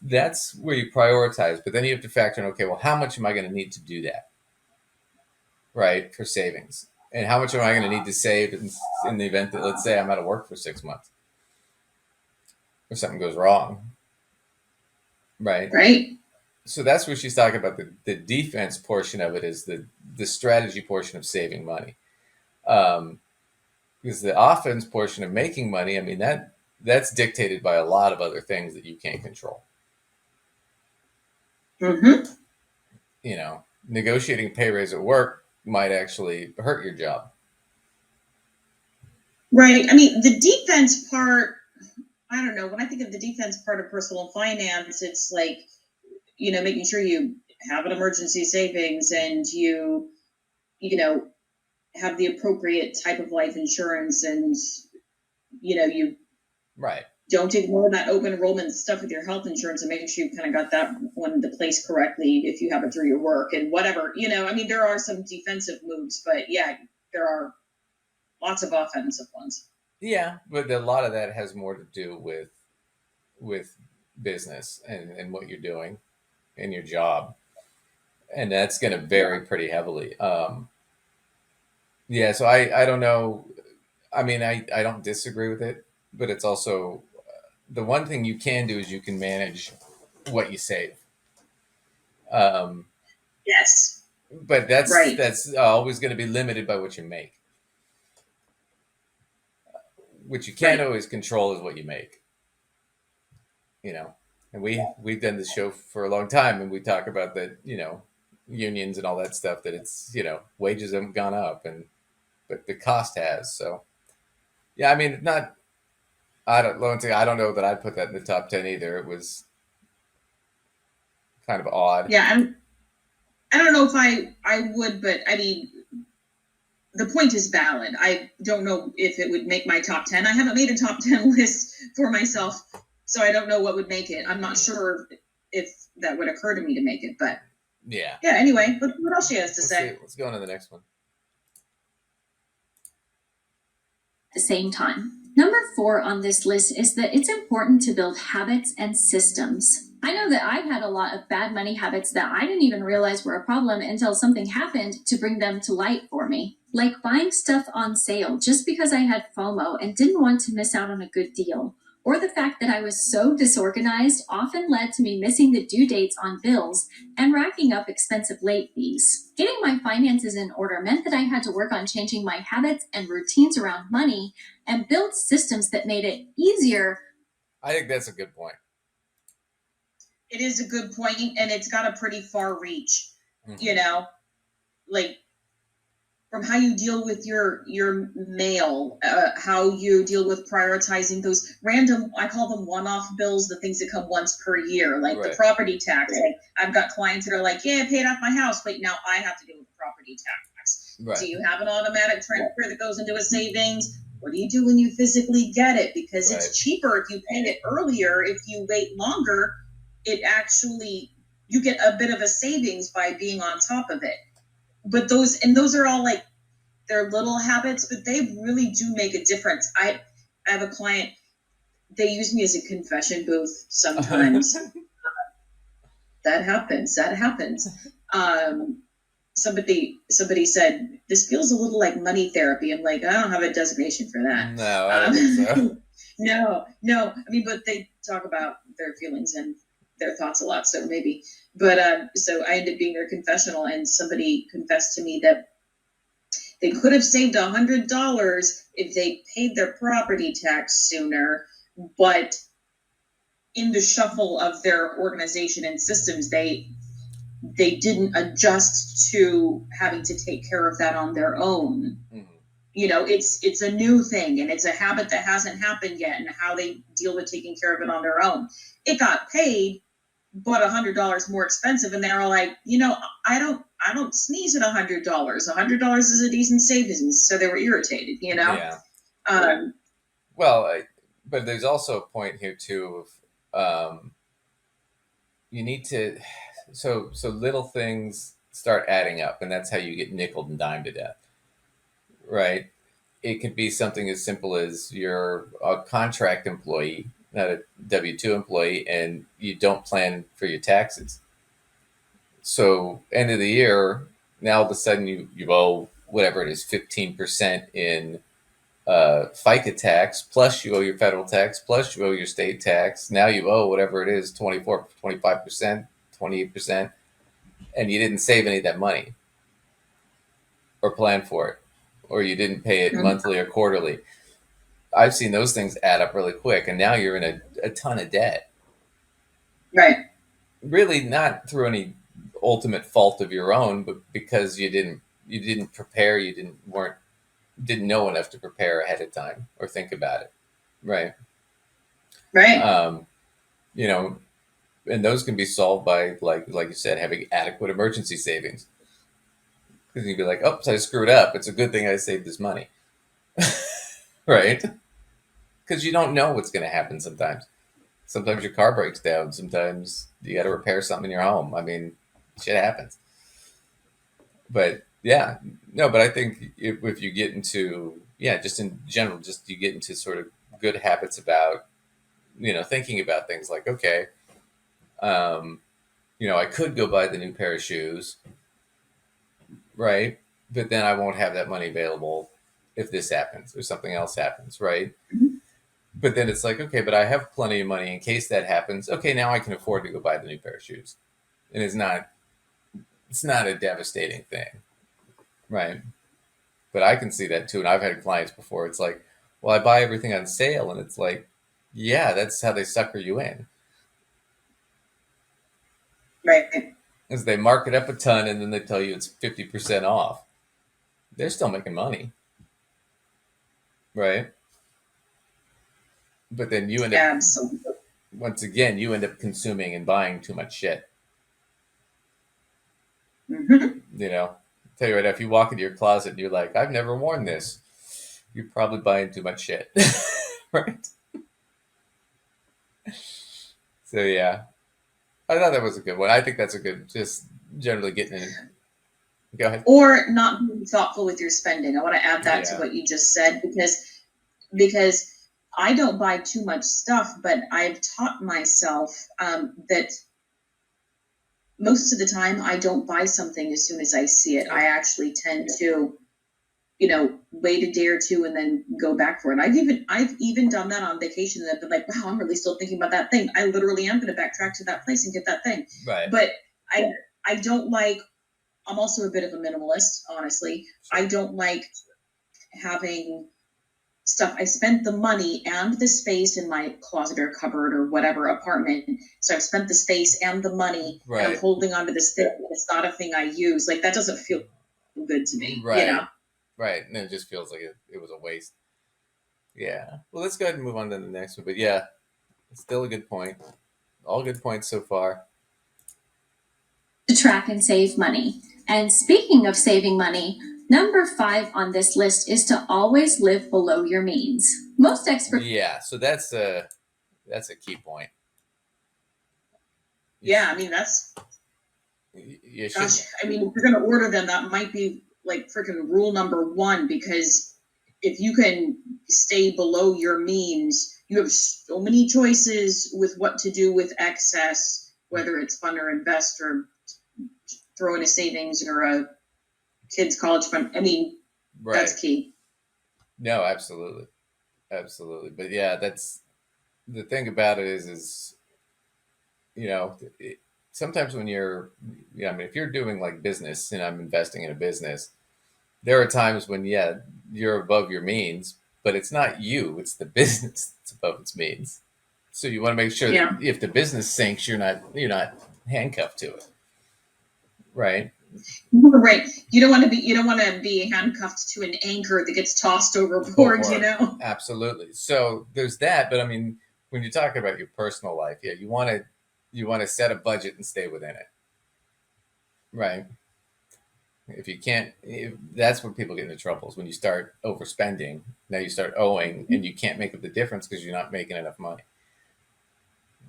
That's where you prioritize, but then you have to factor in, okay, well, how much am I going to need to do that, right, for savings? And how much am I going to need to save in the event that, let's say, I'm out of work for 6 months or something goes wrong, right? Right. So that's where she's talking about the defense portion of it is the strategy portion of saving money. Because the offense portion of making money, I mean, that's dictated by a lot of other things that you can't control. Mm-hmm. Negotiating a pay raise at work might actually hurt your job. Right. I mean, the defense part, I don't know. When I think of the defense part of personal finance, it's like, making sure you have an emergency savings and you have the appropriate type of life insurance and, you right. Don't ignore that open enrollment stuff with your health insurance and make sure you kind of got that one into place correctly if you have it through your work and whatever. I mean, there are some defensive moves, but yeah, there are lots of offensive ones. Yeah, but a lot of that has more to do with business and what you're doing in your job. And that's going to vary pretty heavily. Yeah, so I don't know. I mean, I don't disagree with it, but it's also the one thing you can do is you can manage what you save. Yes. But that's always going to be limited by what you make. What you can't always control is what you make. And we've done this show for a long time, and we talk about that, unions and all that stuff, that it's, wages haven't gone up, but the cost has. So, yeah, I mean, I don't know that I'd put that in the top 10 either. It was kind of odd. Yeah, I don't know if I would, but I mean, the point is valid. I don't know if it would make my top 10. I haven't made a top 10 list for myself, so I don't know what would make it. I'm not sure if that would occur to me to make it, but yeah. Anyway, what else she has to say? Let's go on to the next one. At the same time. Number 4 on this list is that it's important to build habits and systems. I know that I've had a lot of bad money habits that I didn't even realize were a problem until something happened to bring them to light for me. Like buying stuff on sale just because I had FOMO and didn't want to miss out on a good deal. Or the fact that I was so disorganized often led to me missing the due dates on bills and racking up expensive late fees. Getting my finances in order meant that I had to work on changing my habits and routines around money and build systems that made it easier. I think that's a good point. It is a good point, and it's got a pretty far reach, like from how you deal with your mail, how you deal with prioritizing those random, I call them one-off bills, the things that come once per year, like the property tax. Like, I've got clients that are like, yeah, I paid off my house, but now I have to deal with the property tax. Right. Do you have an automatic transfer that goes into a savings? What do you do when you physically get it? Because it's cheaper if you pay it earlier. If you wait longer, it actually, you get a bit of a savings by being on top of it. But those are all like, they're little habits, but they really do make a difference. I have a client, they use me as a confession booth sometimes. That happens. Somebody said, this feels a little like money therapy. I'm like, I don't have a designation for that. No, I don't think so. No. I mean, but they talk about their feelings and their thoughts a lot, so maybe. But so I ended up being their confessional, and somebody confessed to me that they could have saved $100 if they paid their property tax sooner, but in the shuffle of their organization and systems, they didn't adjust to having to take care of that on their own. Mm-hmm. You know, it's a new thing, and it's a habit that hasn't happened yet, and how they deal with taking care of it on their own. It got paid, but $100 more expensive, and they're all like, you know, I don't sneeze at $100. $100 is a decent savings, so they were irritated, you know. Yeah. Well, but there's also a point here too of you need to, so little things start adding up, and that's how you get nickeled and dimed to death, right? It could be something as simple as you're a contract employee, not a W-2 employee, and you don't plan for your taxes. So end of the year, now all of a sudden you owe whatever it is, 15% in FICA tax, plus you owe your federal tax, plus you owe your state tax. Now you owe whatever it is, 24, 25%, 28%, and you didn't save any of that money or plan for it, or you didn't pay it monthly or quarterly. I've seen those things add up really quick, and now you're in a ton of debt. Right. Really not through any ultimate fault of your own, but because you didn't prepare, you didn't know enough to prepare ahead of time or think about it. Right. You know, and those can be solved by, like you said, having adequate emergency savings. Because you'd be like, oh, so I screwed up. It's a good thing I saved this money. Right? Because you don't know what's going to happen sometimes. Sometimes your car breaks down. Sometimes you got to repair something in your home. I mean, shit happens. But yeah, no, but I think if you get into, just in general, just you get into sort of good habits about, you know, thinking about things like, okay, you know, I could go buy the new pair of shoes, right? But then I won't have that money available if this happens or something else happens, right? Mm-hmm. But then it's like, okay, but I have plenty of money in case that happens. Okay, now I can afford to go buy the new pair of shoes. And it's not a devastating thing, right? But I can see that too. And I've had clients before. It's like, well, I buy everything on sale. And it's like, yeah, that's how they sucker you in. Right. As they mark it up a ton and then they tell you it's 50% off. They're still making money. Right? But then you end up, absolutely, once again, you end up consuming and buying too much shit. Mm-hmm. You know, tell you right now, if you walk into your closet and you're like, I've never worn this, you're probably buying too much shit. Right? So yeah, I thought that was a good one. I think that's a good, just generally getting in. Go ahead. Or not being thoughtful with your spending. I want to add that to what you just said, because I don't buy too much stuff, but I've taught myself that most of the time I don't buy something as soon as I see it. I actually tend to, you know, wait a day or two and then go back for it. I've even done that on vacation, and I've been like, wow, I'm really still thinking about that thing. I literally am going to backtrack to that place and get that thing. Right. But I don't like, I'm also a bit of a minimalist, honestly. I don't like having stuff. I spent the money and the space in my closet or cupboard or whatever apartment. So I've spent the space and the money, and I'm holding on to this thing. It's not a thing I use. Like, that doesn't feel good to me. Right. You know? Right. And then it just feels like it was a waste. Yeah. Well, let's go ahead and move on to the next one. But yeah, it's still a good point. All good points so far. To track and save money. And speaking of saving money, number 5 on this list is to always live below your means. Most experts. Yeah. So that's a key point. Yeah, I mean that's. You should. Gosh, I mean, if you're gonna order them, that might be like freaking rule number 1, because if you can stay below your means, you have so many choices with what to do with excess, whether it's fund or invest or throw in a savings or a kid's college fund. I mean, Right. that's key. No, absolutely. Absolutely. But yeah, that's the thing about it is sometimes when you're, I mean, if you're doing like business and I'm investing in a business, there are times when, you're above your means, but it's not you, it's the business that's above its means. So you want to make sure that if the business sinks, you're not handcuffed to it. Right. Right. You don't want to be handcuffed to an anchor that gets tossed overboard, Absolutely. So there's that, but I mean, when you're talking about your personal life, you want to set a budget and stay within it. Right. If you can't, that's where people get into trouble, is when you start overspending. Now you start owing and you can't make up the difference because you're not making enough money.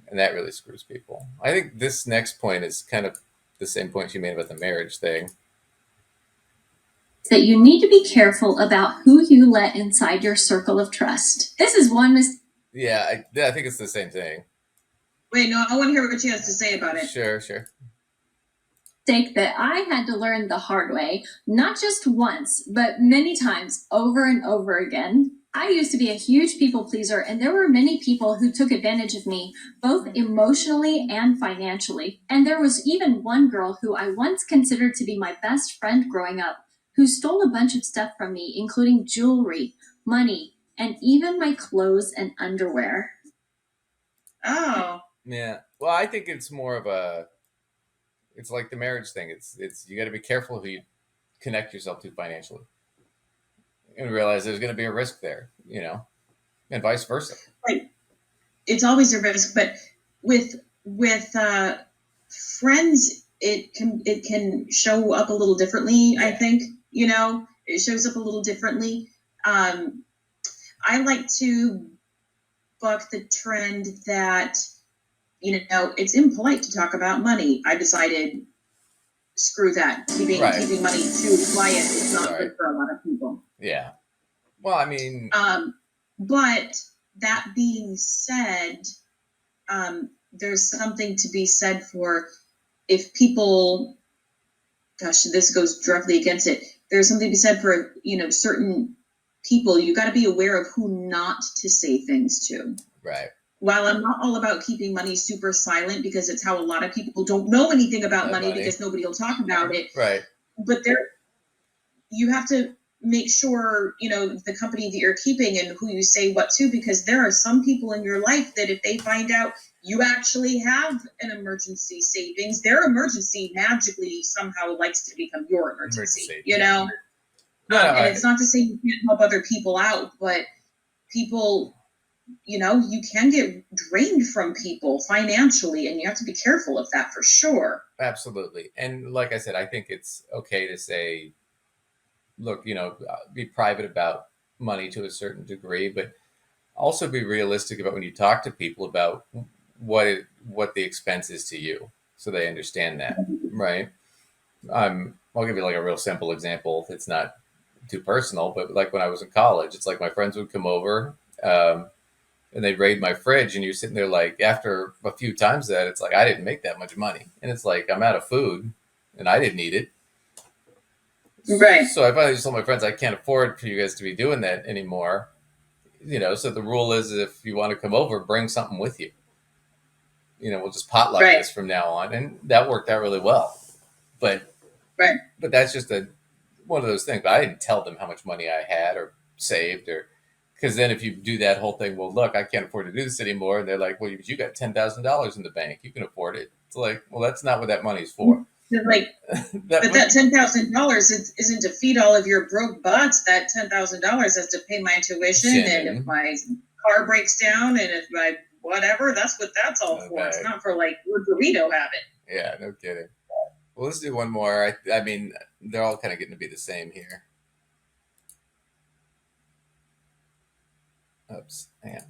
And that really screws people. I think this next point is kind of the same point you made about the marriage thing. That you need to be careful about who you let inside your circle of trust. This is one mistake. Yeah, I think it's the same thing. Wait, no, I want to hear what she has to say about it. Sure. That I had to learn the hard way, not just once, but many times over and over again. I used to be a huge people pleaser, and there were many people who took advantage of me, both emotionally and financially. And there was even one girl who I once considered to be my best friend growing up, who stole a bunch of stuff from me, including jewelry, money, and even my clothes and underwear. Oh. Yeah. Well, I think it's more of it's like the marriage thing. It's you got to be careful who you connect yourself to financially, and realize there's going to be a risk there, and vice versa. Right. It's always a risk, but with friends, it can show up a little differently. I think it shows up a little differently. I like to buck the trend that it's impolite to talk about money. I decided, screw that. Keeping money too quiet is not good for a lot of people. Yeah. Well, I mean, but that being said, there's something to be said for if people, gosh, this goes directly against it. There's something to be said for, certain people. You got to be aware of who not to say things to. Right. While I'm not all about keeping money super silent, because it's how a lot of people don't know anything about money because nobody will talk about it. Right. But you have to make sure, the company that you're keeping and who you say what to, because there are some people in your life that if they find out you actually have an emergency savings, their emergency magically somehow likes to become your emergency. And it's not to say you can't help other people out, but people, you can get drained from people financially, and you have to be careful of that for sure. Absolutely. And like I said, I think it's okay to say, look, be private about money to a certain degree, but also be realistic about when you talk to people about what the expense is to you, so they understand that, right? I'll give you like a real simple example. It's not too personal, but like when I was in college, it's like my friends would come over, and they'd raid my fridge, and you're sitting there like, after a few times that, it's like, I didn't make that much money, and it's like, I'm out of food and I didn't eat it. Right. So I finally just told my friends, I can't afford for you guys to be doing that anymore. So the rule is, if you want to come over, bring something with you. We'll just potluck this from now on. And that worked out really well. But that's just one of those things. But I didn't tell them how much money I had or saved, because then if you do that whole thing, well, look, I can't afford to do this anymore. And they're like, well, you got $10,000 in the bank. You can afford it. It's like, well, that's not what that money's for. Like, but that $10,000 isn't to feed all of your broke butts. That $10,000 is to pay my tuition, and if my car breaks down, and if my whatever, that's what that's all for. It's not for like your burrito habit. Yeah, no kidding. Well, let's do one more. I mean, they're all kind of getting to be the same here. Oops, hang on.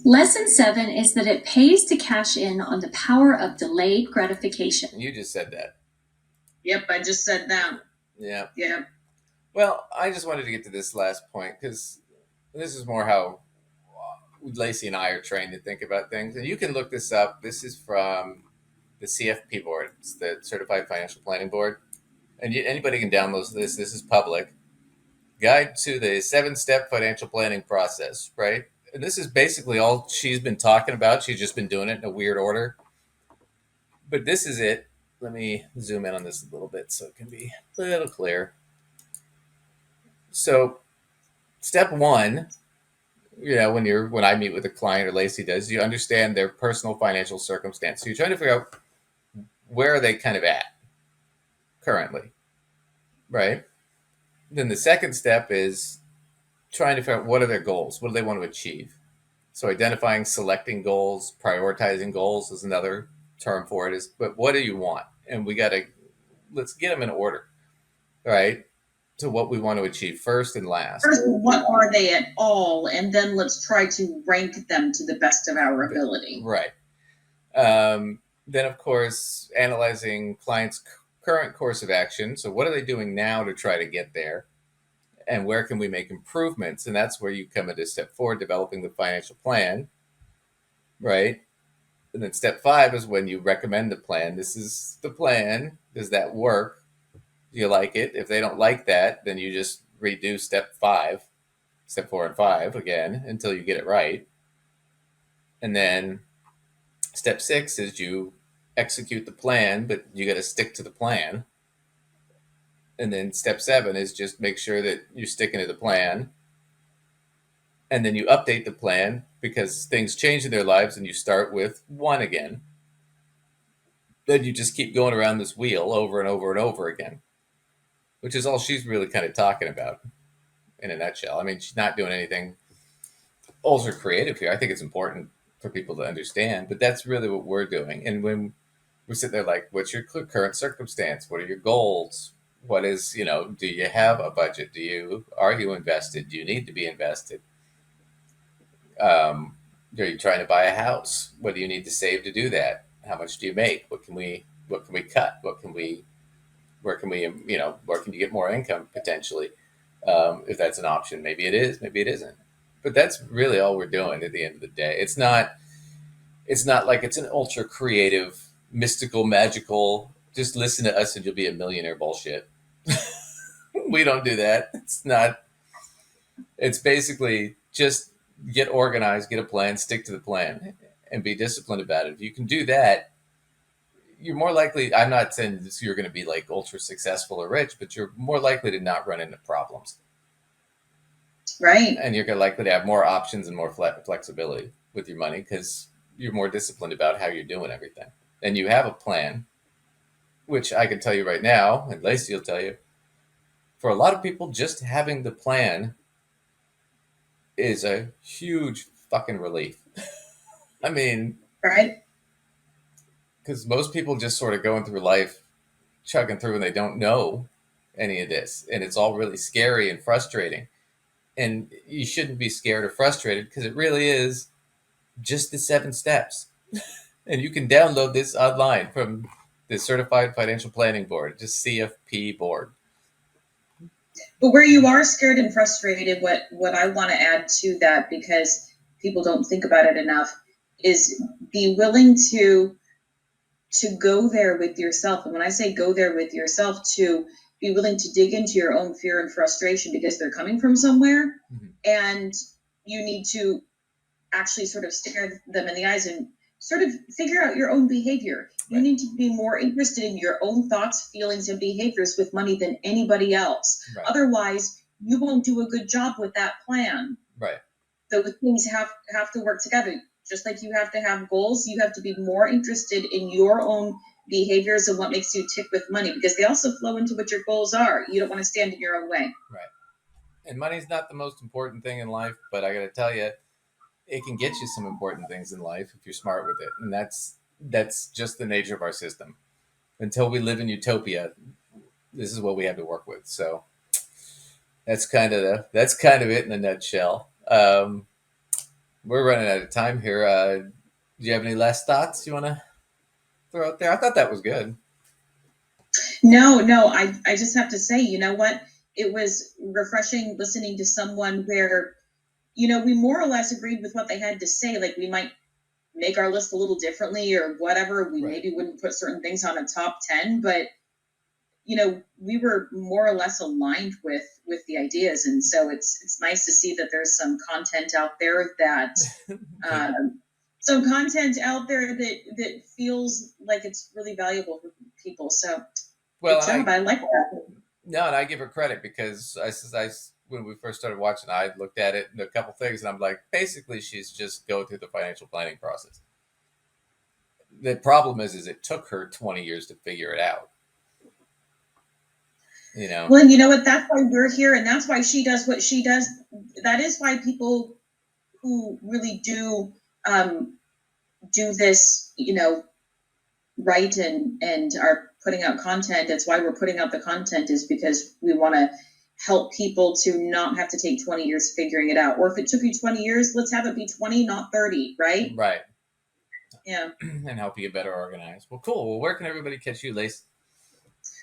Lesson 7 is that it pays to cash in on the power of delayed gratification. You just said that. Yep, I just said that. Yeah. Yeah. Well, I just wanted to get to this last point because this is more how Lacey and I are trained to think about things. And you can look this up. This is from the CFP board. It's the Certified Financial Planning Board. And anybody can download this. This is public. Guide to the 7-step financial planning process, right? And this is basically all she's been talking about. She's just been doing it in a weird order. But this is it. Let me zoom in on this a little bit so it can be a little clear. So, step 1, when I meet with a client or Lacey does, you understand their personal financial circumstance. So you're trying to figure out where are they kind of at currently, right? Then the second step is trying to figure out what are their goals? What do they want to achieve? So identifying, selecting goals, prioritizing goals is another term for it. But what do you want? And let's get them in order, right? To what we want to achieve first and last. First, what are they at all? And then let's try to rank them to the best of our ability. Right. Then, of course, analyzing clients' current course of action. So what are they doing now to try to get there? And where can we make improvements? And that's where you come into step 4, developing the financial plan, right? And then step 5 is when you recommend the plan. This is the plan. Does that work? Do you like it? If they don't like that, then you just redo step 4 and 5 again until you get it right. And then step 6 is you execute the plan, but you got to stick to the plan. And then step 7 is just make sure that you're sticking to the plan. And then you update the plan because things change in their lives and you start with 1 again. Then you just keep going around this wheel over and over and over again, which is all she's really kind of talking about in a nutshell. I mean, she's not doing anything ultra creative here. I think it's important for people to understand, but that's really what we're doing. And when we're sitting there like, what's your current circumstance? What are your goals? What is, do you have a budget? Are you invested? Do you need to be invested? Are you trying to buy a house? What do you need to save to do that? How much do you make? What can we cut? Where can you get more income potentially? If that's an option, maybe it is, maybe it isn't. But that's really all we're doing at the end of the day. It's not like it's an ultra creative, mystical, magical, just listen to us and you'll be a millionaire bullshit. We don't do that. It's basically just get organized, get a plan, stick to the plan, and be disciplined about it. If you can do that, you're more likely, I'm not saying you're going to be like ultra successful or rich, but you're more likely to not run into problems. Right. And you're likely to have more options and more flexibility with your money because you're more disciplined about how you're doing everything. And you have a plan, which I can tell you right now, and Lacey will tell you, for a lot of people, just having the plan is a huge fucking relief. I mean, right? Because most people just sort of going through life, chugging through, and they don't know any of this. And it's all really scary and frustrating. And you shouldn't be scared or frustrated because it really is just the 7 steps. And you can download this online from the Certified Financial Planning Board, just CFP board. But where you are scared and frustrated, what I want to add to that, because people don't think about it enough, is be willing to go there with yourself. And when I say go there with yourself, to be willing to dig into your own fear and frustration because they're coming from somewhere. Mm-hmm. And you need to actually sort of stare them in the eyes and sort of figure out your own behavior. Right. You need to be more interested in your own thoughts, feelings, and behaviors with money than anybody else. Right. Otherwise, you won't do a good job with that plan. Right. So the things have to work together. Just like you have to have goals, you have to be more interested in your own behaviors and what makes you tick with money, because they also flow into what your goals are. You don't want to stand in your own way. Right. And money's not the most important thing in life, but I got to tell you, it can get you some important things in life if you're smart with it. And that's just the nature of our system. Until we live in utopia, this is what we have to work with. So that's kind of it in a nutshell. We're running out of time here. Do you have any last thoughts you want to throw out there? I thought that was good. No, I just have to say, you know what? It was refreshing listening to someone where, we more or less agreed with what they had to say. Like, we might make our list a little differently or whatever. We maybe wouldn't put certain things on a top 10, but we were more or less aligned with the ideas. And so it's nice to see that there's some content out there that that feels like it's really valuable for people. So good job. I like that. No, and I give her credit because I when we first started watching, I looked at it and a couple things, and I'm like, basically, she's just going through the financial planning process. The problem is it took her 20 years to figure it out. Well, you know what? That's why we're here, and that's why she does what she does. That is why people who really do this, right, and are putting out content. It's why we're putting out the content, is because we want to help people to not have to take 20 years figuring it out. Or if it took you 20 years, let's have it be 20, not 30, right? Right. Yeah. And help you get better organized. Well, cool. Well, where can everybody catch you, Lace?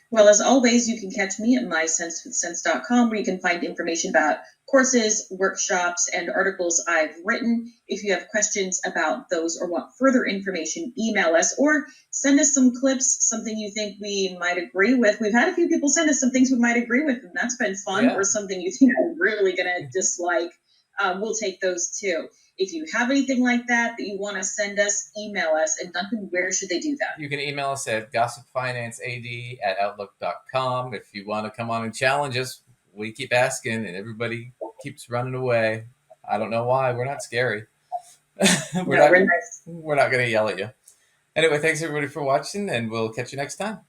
Well, as always, you can catch me at mysensewithsense.com, where you can find information about courses, workshops, and articles I've written. If you have questions about those or want further information, email us or send us some clips, something you think we might agree with. We've had a few people send us some things we might agree with, and that's been fun, or something you think I'm really going to dislike. We'll take those too. If you have anything like that you want to send us, email us. And Duncan, where should they do that? You can email us at gossipfinancead@outlook.com. If you want to come on and challenge us, we keep asking and everybody keeps running away. I don't know why. We're not scary. We're not going to yell at you. Anyway, thanks everybody for watching, and we'll catch you next time.